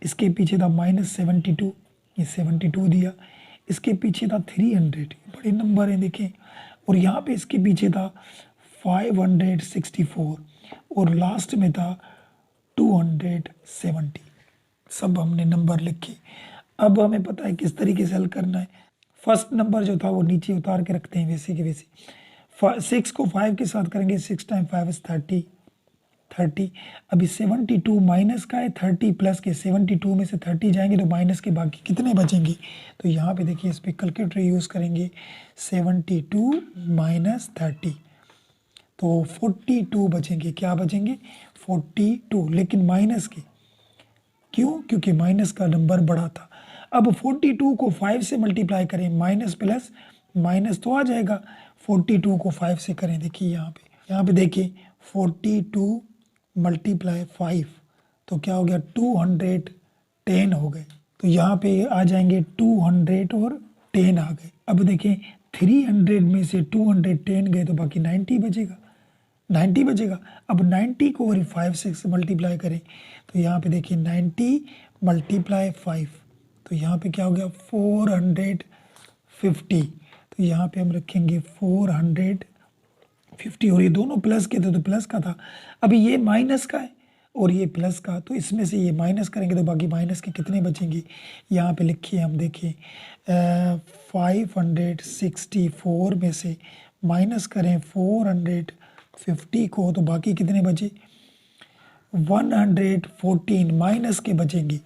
इसके पीछे था -72, ये 72 दिया। इसके पीछे था 300, बड़े नंबर हैं देखें। और यहाँ पे इसके पीछे था 564, और लास्ट में था 270। सब हमने नंबर लिखे। अब हमें पता है किस तरीके से हल करना है। फर्स्ट नंबर जो था वो नीचे उतार के रखते हैं वैसे के वैसे। 6 को 5 के साथ करेंगे, 6 टाइम 5 इज 30। अभी 72 माइनस का है, 30 प्लस के, 72 में से 30 जाएंगे तो माइनस के बाकी कितने बचेंगे। तो यहाँ पे देखिए इस पर कैलकुलेटर यूज़ करेंगे, 72 माइनस 30, तो 42 बचेंगे। क्या बचेंगे? 42, लेकिन माइनस के, क्यों? क्योंकि माइनस का नंबर बड़ा था। अब 42 को 5 से मल्टीप्लाई करें, माइनस प्लस माइनस तो आ जाएगा। 42 को 5 से करें, देखिए यहाँ पे देखिए 42 मल्टीप्लाई 5, तो क्या हो गया, 210 हो गए। तो यहाँ पे आ जाएंगे 200 और 10 आ गए। अब देखें 300 में से 210 गए तो बाकी 90 बचेगा, 90 बचेगा। अब 90 को और 5 से मल्टीप्लाई करें, तो यहाँ पे देखिए 90 मल्टीप्लाई 5, तो यहाँ पे क्या हो गया, 450। तो यहाँ पे हम रखेंगे 450, और ये दोनों प्लस के थे तो प्लस का था। अभी ये माइनस का है और ये प्लस का, तो इसमें से ये माइनस करेंगे तो बाकी माइनस के कितने बचेंगे। यहाँ पे लिखिए, हम देखें 564 में से माइनस करें 450 को, तो बाकी कितने बचे, 114 माइनस के बचेंगे,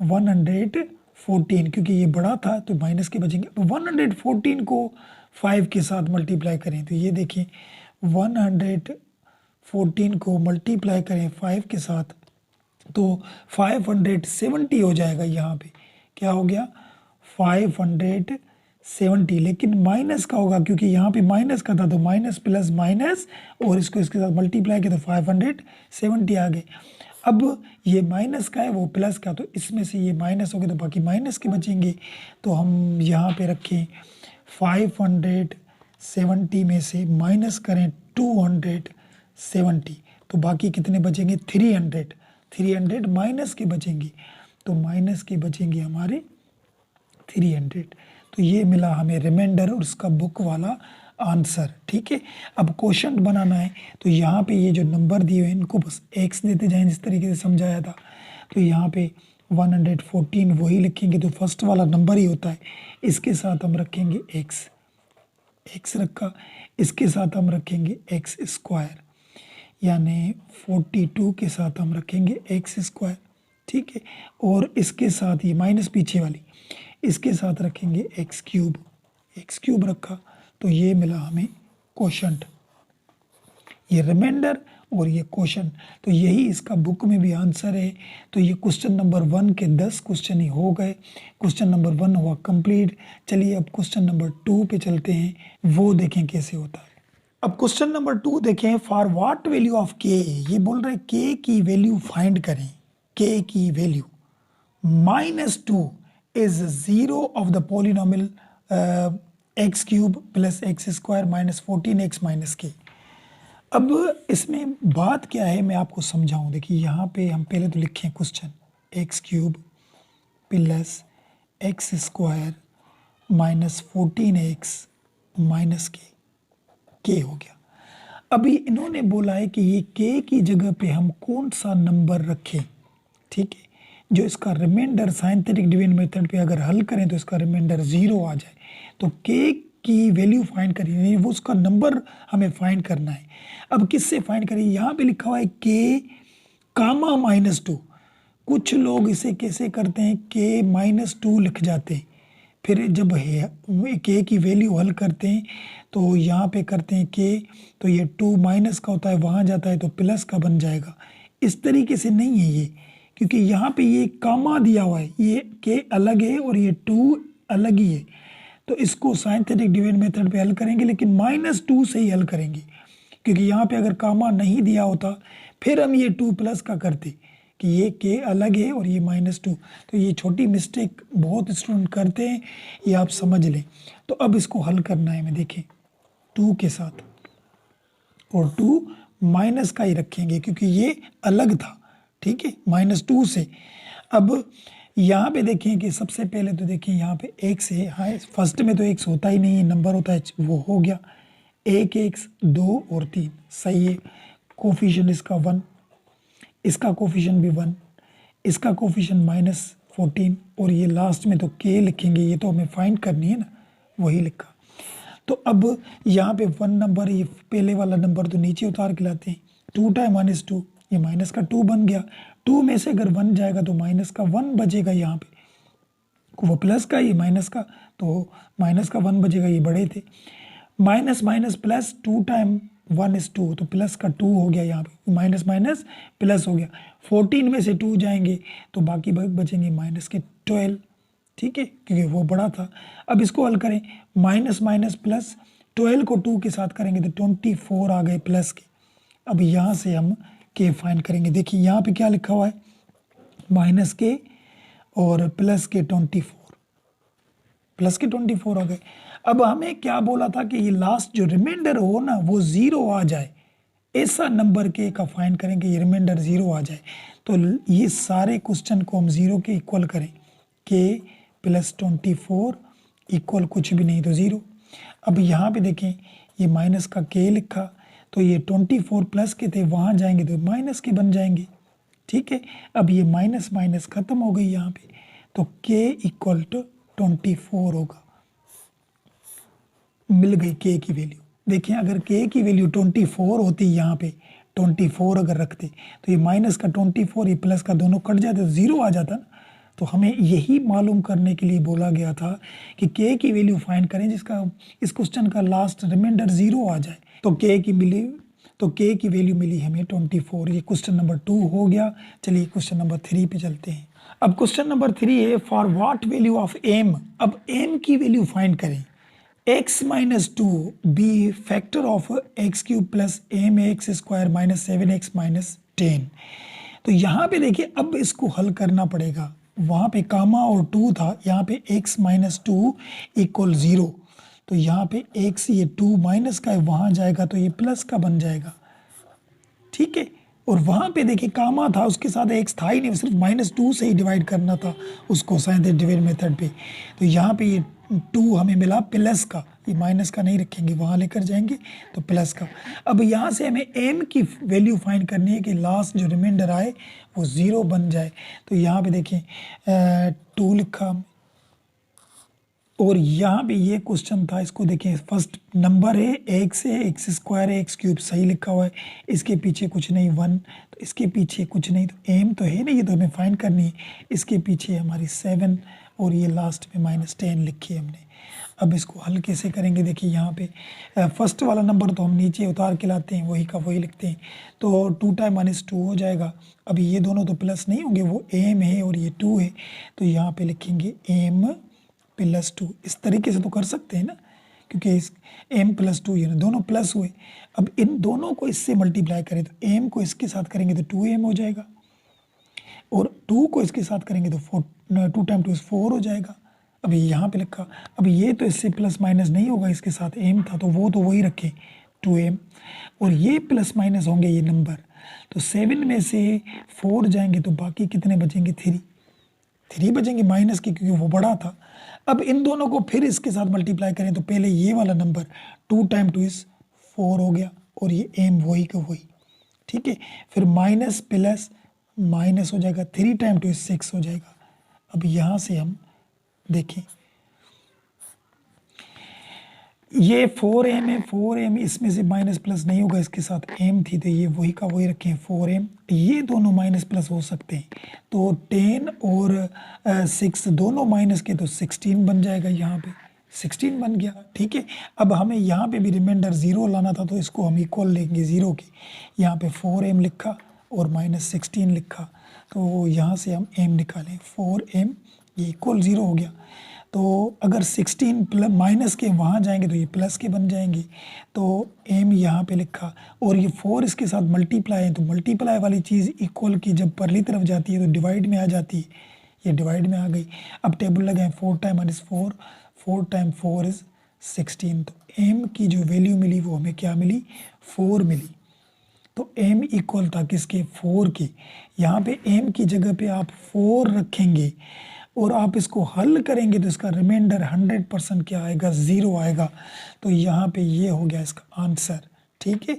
114, क्योंकि ये बड़ा था तो माइनस के बचेंगे। तो 114 को 5 के साथ मल्टीप्लाई करें, तो ये देखिए 114 को मल्टीप्लाई करें 5 के साथ, तो 570 हो जाएगा। यहाँ पे क्या हो गया, 570, लेकिन माइनस का होगा क्योंकि यहाँ पे माइनस का था, तो माइनस प्लस माइनस, और इसको इसके साथ मल्टीप्लाई किया तो 570 आ गए। अब ये माइनस का है, वो प्लस का, तो इसमें से ये माइनस हो गए तो बाकी माइनस के बचेंगे। तो हम यहाँ पे रखें 570 में से माइनस करें 270, तो बाकी कितने बचेंगे, 300 माइनस के बचेंगे, तो माइनस के बचेंगे हमारे 300। तो ये मिला हमें रिमाइंडर और उसका बुक वाला आंसर, ठीक है। अब क्वेश्चन बनाना है, तो यहाँ पे ये जो नंबर दिए हुए हैं इनको बस एक्स देते जाएं, जिस तरीके से समझाया था। तो यहाँ पे 114 वही लिखेंगे, तो फर्स्ट वाला नंबर ही होता है, इसके साथ हम रखेंगे एक्स रखा, इसके साथ हम रखेंगे एक्स स्क्वायर, यानी 42 के साथ हम रखेंगे एक्स स्क्वायर, ठीक है। और इसके साथ ये माइनस पीछे वाली, इसके साथ रखेंगे एक्स क्यूब रखा, तो ये मिला हमें क्वोशंट, ये रिमाइंडर और ये क्वोशंट। तो यही इसका बुक में भी आंसर है। तो ये क्वेश्चन नंबर 1 के 10 क्वेश्चन ही हो गए। क्वेश्चन नंबर 1 हुआ कंप्लीट। चलिए अब क्वेश्चन नंबर 2 पे चलते हैं, वो देखें कैसे होता है। अब क्वेश्चन नंबर 2 देखें, फॉर व्हाट वैल्यू ऑफ के, ये बोल रहे हैं के की वैल्यू फाइंड करें, के की value -2 is 0 of the polynomial x cube plus x square -14x minus के। अब इसमें बात क्या है मैं आपको समझाऊं। देखिए यहाँ पे हम पहले तो लिखें question, x cube plus x square -14x minus के हो गया। अभी इन्होंने बोला है कि ये के की जगह पे हम कौन सा नंबर रखें, ठीक है, जो इसका रिमाइंडर साइंटिफिक डिवीजन मेथड पे अगर हल करें तो इसका रिमाइंडर 0 आ जाए, तो के की वैल्यू फाइंड करिए, वो उसका नंबर हमें फाइंड करना है। अब किससे फाइंड करिए, यहाँ पे लिखा हुआ है के कामा -2। कुछ लोग इसे कैसे करते हैं, के -2 लिख जाते हैं, फिर जब के की वैल्यू हल करते हैं तो यहाँ पे करते हैं के, तो ये 2 माइनस का होता है, वहाँ जाता है तो प्लस का बन जाएगा। इस तरीके से नहीं है ये, क्योंकि यहाँ पे ये कामा दिया हुआ है, ये के अलग है और ये 2 अलग ही है। तो इसको साइंटिफिक डिवीजन मेथड पे हल करेंगे, लेकिन -2 से ही हल करेंगे, क्योंकि यहाँ पे अगर कामा नहीं दिया होता फिर हम ये 2 प्लस का करते कि ये के अलग है और ये -2। तो ये छोटी मिस्टेक बहुत स्टूडेंट करते हैं, ये आप समझ लें। तो अब इसको हल करना है, मैं देखें 2 के साथ, और 2 माइनस का ही रखेंगे क्योंकि ये अलग था, ठीक है, -2 से। अब यहाँ पे देखें कि सबसे पहले तो देखें यहाँ पे x है, हाँ फर्स्ट में तो x होता ही नहीं है, नंबर होता है, वो हो गया 1 x 2 और 3 सही है। कोफिशिएंट इसका 1, इसका कोफिशिएंट भी 1, इसका कोफिशिएंट -14, और ये लास्ट में तो k लिखेंगे, ये तो हमें फाइंड करनी है ना, वही लिखा। तो अब यहाँ पे 1 नंबर, ये पहले वाला नंबर तो नीचे उतार के लाते हैं, 2 टाइम -2, ये माइनस का 2 बन गया, 2 में से अगर 1 जाएगा तो माइनस का 1 बचेगा, यहाँ पे वो प्लस का, ये माइनस का, तो माइनस का 1 बचेगा, ये बड़े थे। Minus minus plus, 2 time 1 is 2, तो प्लस का 2 हो गया, यहाँ पे माइनस माइनस प्लस हो गया। 14 में से 2 जाएंगे तो बाकी बचेंगे माइनस के 12, ठीक है, क्योंकि वो बड़ा था। अब इसको हल करें, माइनस माइनस प्लस, 12 को 2 के साथ करेंगे तो 24 आ गए प्लस के। अब यहाँ से हम के फाइंड करेंगे, देखिए यहाँ पे क्या लिखा हुआ है, माइनस के और प्लस के 24, प्लस के 24 आ गए। अब हमें क्या बोला था कि ये लास्ट जो रिमाइंडर हो ना वो 0 आ जाए, ऐसा नंबर के का फाइंड करेंगे, ये रिमाइंडर 0 आ जाए। तो ये सारे क्वेश्चन को हम 0 के इक्वल करें, के प्लस 24 इक्वल कुछ भी नहीं तो 0। अब यहाँ पे देखें, ये माइनस का के लिखा, तो ये 24 प्लस के थे, वहाँ जाएंगे तो माइनस के बन जाएंगे, ठीक है। अब ये माइनस माइनस खत्म हो गई यहाँ पे, तो के इक्वल टू 24 होगा, मिल गई के की वैल्यू। देखिए अगर के की वैल्यू 24 होती, यहाँ पे 24 अगर रखते तो ये माइनस का 24, ये प्लस का दोनों कट जाते तो 0 आ जाता ना। तो हमें यही मालूम करने के लिए बोला गया था कि के की वैल्यू फाइंड करें जिसका इस क्वेश्चन का लास्ट रिमाइंडर 0 आ जाए। तो के की वैल्यू मिली हमें 24। ये क्वेश्चन नंबर 2 हो गया। चलिए क्वेश्चन नंबर 3 पे चलते हैं। अब क्वेश्चन नंबर 3 है, for what value of M. अब एम की वैल्यू फाइंड करें। x minus 2 be factor of x cube plus M x square minus 7x minus 10। तो यहाँ पे देखिए अब इसको हल करना पड़ेगा। वहाँ पे कामा और 2 था, यहाँ पे x माइनस 2 इक्वल 0। तो यहाँ पे x, ये 2 माइनस का है, वहाँ जाएगा तो ये प्लस का बन जाएगा, ठीक है। और वहाँ पे देखिए कामा था, उसके साथ x था ही नहीं, सिर्फ -2 से ही डिवाइड करना था उसको साइंटिफिक डिवीजन मेथड पे। तो यहाँ पे ये 2 हमें मिला प्लस का, ये माइनस का नहीं रखेंगे, वहाँ लेकर जाएंगे तो प्लस का। अब यहाँ से हमें m की वैल्यू फाइंड करनी है कि लास्ट जो रिमाइंडर आए वो 0 बन जाए। तो यहाँ पे देखें 2 लिखा, और यहाँ पे ये क्वेश्चन था, इसको देखें फर्स्ट नंबर है x है, एक्स स्क्वायर है, एक्स क्यूब सही लिखा हुआ है, इसके पीछे कुछ नहीं 1, तो इसके पीछे कुछ नहीं, तो m तो है ना, ये तो हमें फाइंड करनी है। इसके पीछे हमारी 7 और ये लास्ट में -10 लिखी है हमने। अब इसको हल कैसे करेंगे, देखिए यहाँ पे फर्स्ट वाला नंबर तो हम नीचे उतार के लाते हैं, वही का वही लिखते हैं, तो 2 टाइम -2 हो जाएगा। अब ये दोनों तो प्लस नहीं होंगे, वो m है और ये 2 है, तो यहाँ पे लिखेंगे m प्लस 2। इस तरीके से तो कर सकते हैं ना, क्योंकि इस m प्लस 2 ये दोनों प्लस हुए। अब इन दोनों को इससे मल्टीप्लाई करें तो m को इसके साथ करेंगे तो 2m हो जाएगा, और 2 को इसके साथ करेंगे तो 2 टाइम 2 इज 4 हो जाएगा। अभी यहाँ पे लिखा, अब ये तो इससे प्लस माइनस नहीं होगा, इसके साथ m था तो वो तो वही रखें 2m, और ये प्लस माइनस होंगे ये नंबर, तो 7 में से 4 जाएंगे तो बाकी कितने बचेंगे, 3 बचेंगे माइनस के, क्योंकि वो बड़ा था। अब इन दोनों को फिर इसके साथ मल्टीप्लाई करें तो पहले ये वाला नंबर 2 टाइम 2 इज 4 हो गया, और ये m वही का वही, ठीक है। फिर माइनस प्लस माइनस हो जाएगा, 3 टाइम 2 6 हो जाएगा। अब यहाँ से हम देखें, ये 4m है, 4m इसमें से माइनस प्लस नहीं होगा, इसके साथ m थी तो ये वही का वही रखें 4m, ये दोनों माइनस प्लस हो सकते हैं तो 10 और 6 दोनों माइनस के तो 16 बन जाएगा, यहाँ पे 16 बन गया। ठीक है, अब हमें यहाँ पे भी रिमाइंडर 0 लाना था तो इसको हम इक्वल लेंगे 0 के, यहाँ पे 4m लिखा और माइनस 16 लिखा, तो यहाँ से हम m निकालें 4m, ये इक्वल 0 हो गया। तो अगर 16 प्लस माइनस के वहाँ जाएंगे तो ये प्लस के बन जाएंगे, तो m यहाँ पे लिखा और ये 4 इसके साथ मल्टीप्लाई है, तो मल्टीप्लाई वाली चीज़ इक्वल की जब परली तरफ जाती है तो डिवाइड में आ जाती है, ये डिवाइड में आ गई। अब टेबल लगाएं, 4 टाइम -4, 4 टाइम 4 इज़ 16, तो m की जो वैल्यू मिली वो हमें क्या मिली, 4 मिली। तो m इक्वल था किसके, 4 के। यहाँ पे m की जगह पे आप 4 रखेंगे और आप इसको हल करेंगे तो इसका रिमाइंडर 100% क्या आएगा, 0 आएगा। तो यहाँ पे ये हो गया इसका आंसर। ठीक है,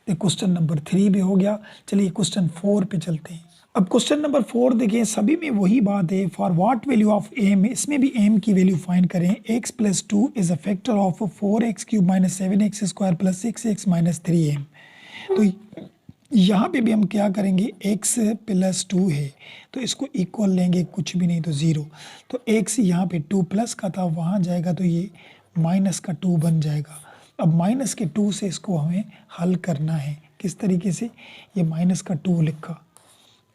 तो क्वेश्चन नंबर 3 भी हो गया। चलिए क्वेश्चन 4 पे चलते हैं। अब क्वेश्चन नंबर 4 देखिए, सभी में वही बात है, for what value of m, इसमें भी m की वैल्यू फाइंड करें। x + 2 is a factor of 4x³ - 7x² + 6x - 3m। तो यहाँ पे भी हम क्या करेंगे, x + 2 है तो इसको इक्वल लेंगे, कुछ भी नहीं तो 0, तो x यहाँ पे 2 प्लस का था, वहाँ जाएगा तो ये माइनस का 2 बन जाएगा। अब माइनस के 2 से इसको हमें हल करना है, किस तरीके से, ये माइनस का 2 लिखा।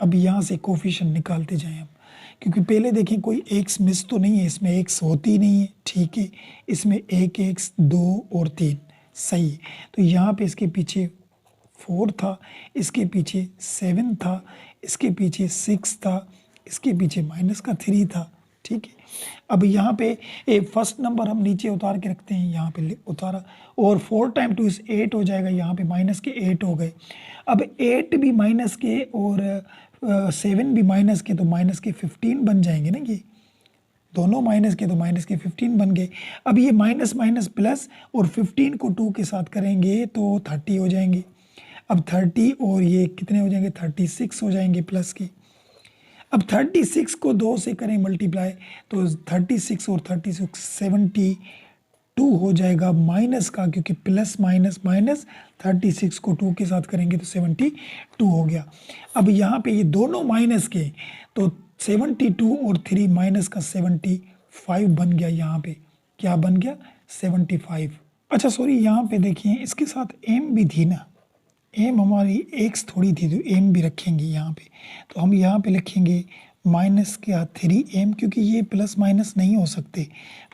अब यहाँ से कोफिशिएंट निकालते जाएं हम, क्योंकि पहले देखें कोई x मिस तो नहीं है, इसमें x होती नहीं है। ठीक है, इसमें 1 x 2 और 3 सही है, तो यहाँ पे इसके पीछे 4 था, इसके पीछे 7 था, इसके पीछे 6 था, इसके पीछे माइनस का 3 था। ठीक है, अब यहाँ पे फर्स्ट नंबर हम नीचे उतार के रखते हैं, यहाँ पे उतारा और 4 टाइम 2 इज 8 हो जाएगा, यहाँ पे माइनस के 8 हो गए। अब 8 भी माइनस के और 7 भी माइनस के, तो माइनस के 15 बन जाएंगे ना, ये दोनों माइनस के तो माइनस के 15 बन गए। अब ये माइनस माइनस प्लस और 15 को 2 के साथ करेंगे तो 30 हो जाएंगे। अब 30 और ये कितने हो जाएंगे, 36 हो जाएंगे प्लस के। अब 36 को 2 से करें मल्टीप्लाई तो 36 और 36 72 हो जाएगा माइनस का, क्योंकि प्लस माइनस माइनस 36 को 2 के साथ करेंगे तो 72 हो गया। अब यहाँ पे ये दोनों माइनस के, तो 72 और 3 माइनस का 75 बन गया। यहाँ पे क्या बन गया, 75। अच्छा सॉरी, यहाँ पे देखिए इसके साथ m भी थी ना, m हमारी x थोड़ी थी तो m भी रखेंगे यहाँ पे, तो हम यहाँ पे लिखेंगे माइनस का 3m, क्योंकि ये प्लस माइनस नहीं हो सकते,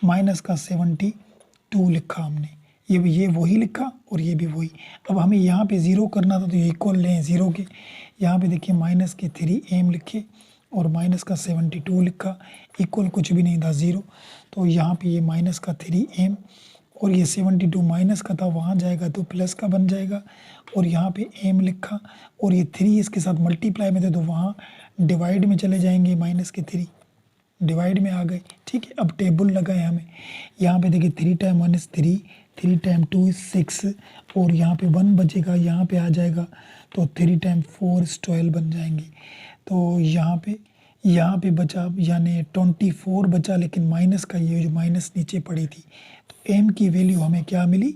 माइनस का 72 लिखा हमने, ये वही लिखा और ये भी वही। अब हमें यहाँ पे 0 करना था तो ये इक्वल लें 0 के, यहाँ पे देखिए माइनस के 3m लिखे और माइनस का 72 लिखा, इक्वल कुछ भी नहीं था 0, तो यहाँ पे ये माइनस का 3m और ये 72 माइनस का था, वहाँ जाएगा तो प्लस का बन जाएगा, और यहाँ पे m लिखा और ये 3 इसके साथ मल्टीप्लाई में थे तो वहाँ डिवाइड में चले जाएंगे, माइनस के 3 डिवाइड में आ गए। ठीक है, अब टेबल लगाए हमें, यहाँ पे देखिए 3 टाइम 1 इज़ 3, 3 टाइम 2 इज़ 6 और यहाँ पे 1 बचेगा, यहाँ पे आ जाएगा तो 3 टाइम 4 इज़ 12 बन जाएंगे। तो यहाँ पे बचा यानी 24 बचा, लेकिन माइनस का ये जो माइनस नीचे पड़ी थी, तो m की वैल्यू हमें क्या मिली,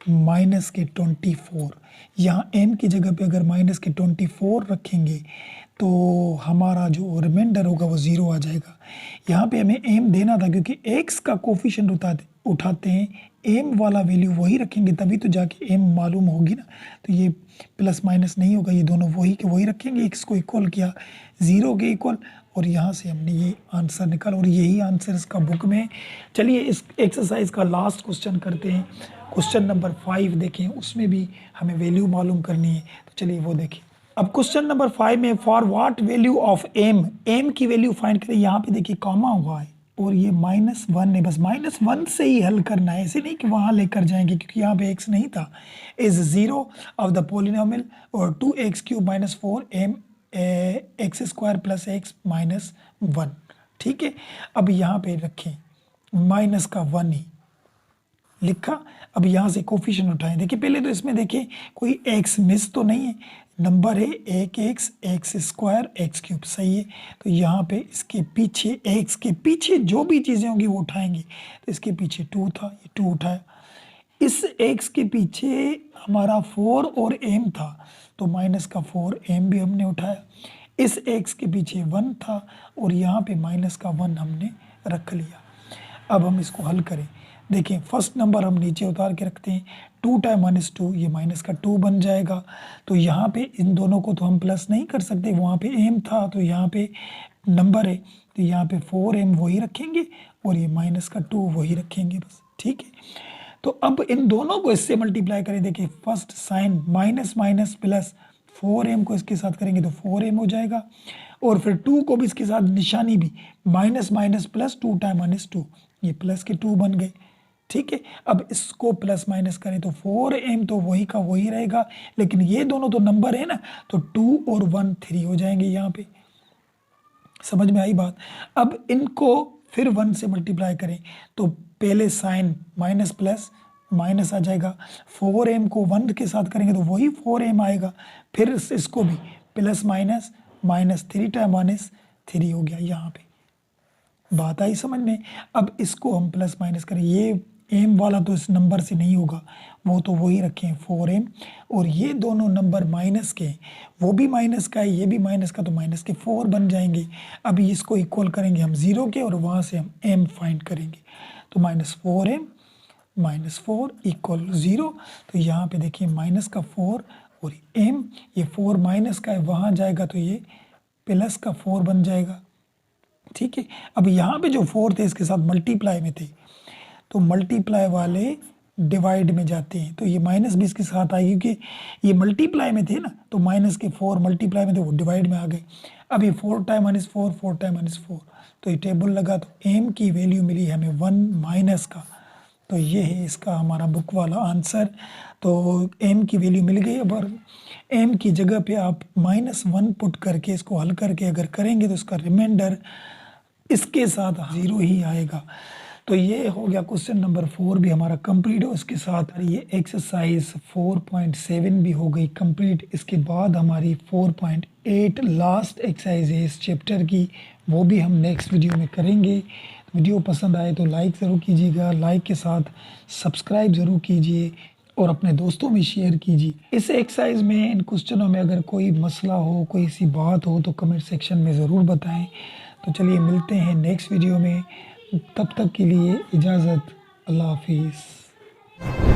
माइनस के 24। यहाँ m की जगह पे अगर माइनस के 24 रखेंगे तो हमारा जो रिमाइंडर होगा वो 0 आ जाएगा। यहाँ पे हमें m देना था, क्योंकि x का कोफिशिएंट उठाते हैं, m वाला वैल्यू वही रखेंगे तभी तो जाके m मालूम होगी ना, तो ये प्लस माइनस नहीं होगा, ये दोनों वही के वही रखेंगे, x को इक्वल किया 0 के इक्वल, और यहाँ से हमने ये आंसर निकाला और यही आंसर इसका बुक में है। चलिए इस एक्सरसाइज का लास्ट क्वेश्चन करते हैं, क्वेश्चन नंबर 5 देखें, उसमें भी हमें वैल्यू मालूम करनी है, तो चलिए वो देखें। अब क्वेश्चन नंबर 5 में for what value of m की वैल्यू फाइंड करें। यहाँ पे देखिए कॉमा हुआ है और ये -1 है, बस -1 से ही हल करना है, ऐसे नहीं कि वहाँ लेकर जाएंगे, क्योंकि यहाँ पे x नहीं था। इज 0 ऑफ द पोलिनोमियल और 2x³ - 4m x² + x - 1। ठीक है, अब यहाँ पे रखें माइनस का 1 ही, लिखा। अब यहाँ से कोफिशिएंट उठाएं। देखिए पहले तो इसमें देखिए कोई एक्स मिस तो नहीं है, नंबर है एक x, x square, x cube, सही है। तो यहाँ पे इसके पीछे, एक्स के पीछे जो भी चीज़ें होंगी वो उठाएंगे। तो इसके पीछे 2 था, ये 2 उठाया। इस एक्स के पीछे हमारा 4 और एम था, तो माइनस का 4 एम भी हमने उठाया। इस एक्स के पीछे 1 था और यहाँ पे माइनस का 1 हमने रख लिया। अब हम इसको हल करें। देखिए फर्स्ट नंबर हम नीचे उतार के रखते हैं, 2 टाइम -2, ये माइनस का 2 बन जाएगा। तो यहाँ पे इन दोनों को तो हम प्लस नहीं कर सकते, वहाँ पे एम था तो यहाँ पे नंबर है, तो यहाँ पे 4m वही रखेंगे और ये माइनस का 2 वही रखेंगे बस, ठीक है। तो अब इन दोनों को इससे मल्टीप्लाई करें। देखिए first sign minus minus plus, 4m को इसके साथ करेंगे तो 4m हो जाएगा, और फिर 2 को भी इसके साथ निशानी भी माइनस माइनस प्लस, 2 टाइम -2, ये प्लस के 2 बन गए, ठीक है। अब इसको प्लस माइनस करें तो 4m तो वही का वही रहेगा, लेकिन ये दोनों तो नंबर है ना, तो 2 और 1 3 हो जाएंगे यहाँ पे। समझ में आई बात। अब इनको फिर 1 से मल्टीप्लाई करें तो पहले साइन माइनस प्लस माइनस आ जाएगा, 4m को 1 के साथ करेंगे तो वही 4m आएगा, फिर इसको भी प्लस माइनस माइनस, 3 टाइम -3 हो गया यहाँ पे। बात आई समझ में। अब इसको हम प्लस माइनस करें, ये एम वाला तो इस नंबर से नहीं होगा, वो तो वही रखें 4m, और ये दोनों नंबर माइनस के, वो भी माइनस का है ये भी माइनस का, तो माइनस के 4 बन जाएंगे। अभी इसको इक्वल करेंगे हम 0 के, और वहाँ से हम m फाइंड करेंगे, तो -4m -4 इक्वल 0। तो यहाँ पे देखिए माइनस का 4 और m, ये 4 माइनस का है, वहाँ जाएगा तो ये प्लस का 4 बन जाएगा, ठीक है। अब यहाँ पे जो 4 थे इसके साथ मल्टीप्लाई में थे, तो मल्टीप्लाई वाले डिवाइड में जाते हैं, तो ये माइनस भी इसके साथ आएगी, क्योंकि ये मल्टीप्लाई में थे ना, तो माइनस के 4 मल्टीप्लाई में थे वो डिवाइड में आ गए। अब ये 4 टाइम -4, 4 टाइम -4, तो ये टेबल लगा, तो m की वैल्यू मिली हमें 1 माइनस का, तो ये है इसका हमारा बुक वाला आंसर। तो m की वैल्यू मिल गई। अब m की जगह पे आप -1 पुट करके इसको हल करके अगर करेंगे तो इसका रिमाइंडर इसके साथ 0 ही आएगा। तो ये हो गया क्वेश्चन नंबर 4 भी हमारा कंप्लीट हो। इसके साथ ये एक्सरसाइज 4.7 भी हो गई कंप्लीट। इसके बाद हमारी 4.8 लास्ट एक्सरसाइज है इस चैप्टर की, वो भी हम नेक्स्ट वीडियो में करेंगे। वीडियो पसंद आए तो लाइक ज़रूर कीजिएगा, लाइक के साथ सब्सक्राइब ज़रूर कीजिए और अपने दोस्तों में शेयर कीजिए। इस एक्सरसाइज में, इन क्वेश्चनों में अगर कोई मसला हो, कोई ऐसी बात हो तो कमेंट सेक्शन में ज़रूर बताएं। तो चलिए मिलते हैं नेक्स्ट वीडियो में, तब तक के लिए इजाज़त, अल्लाह हाफिज़।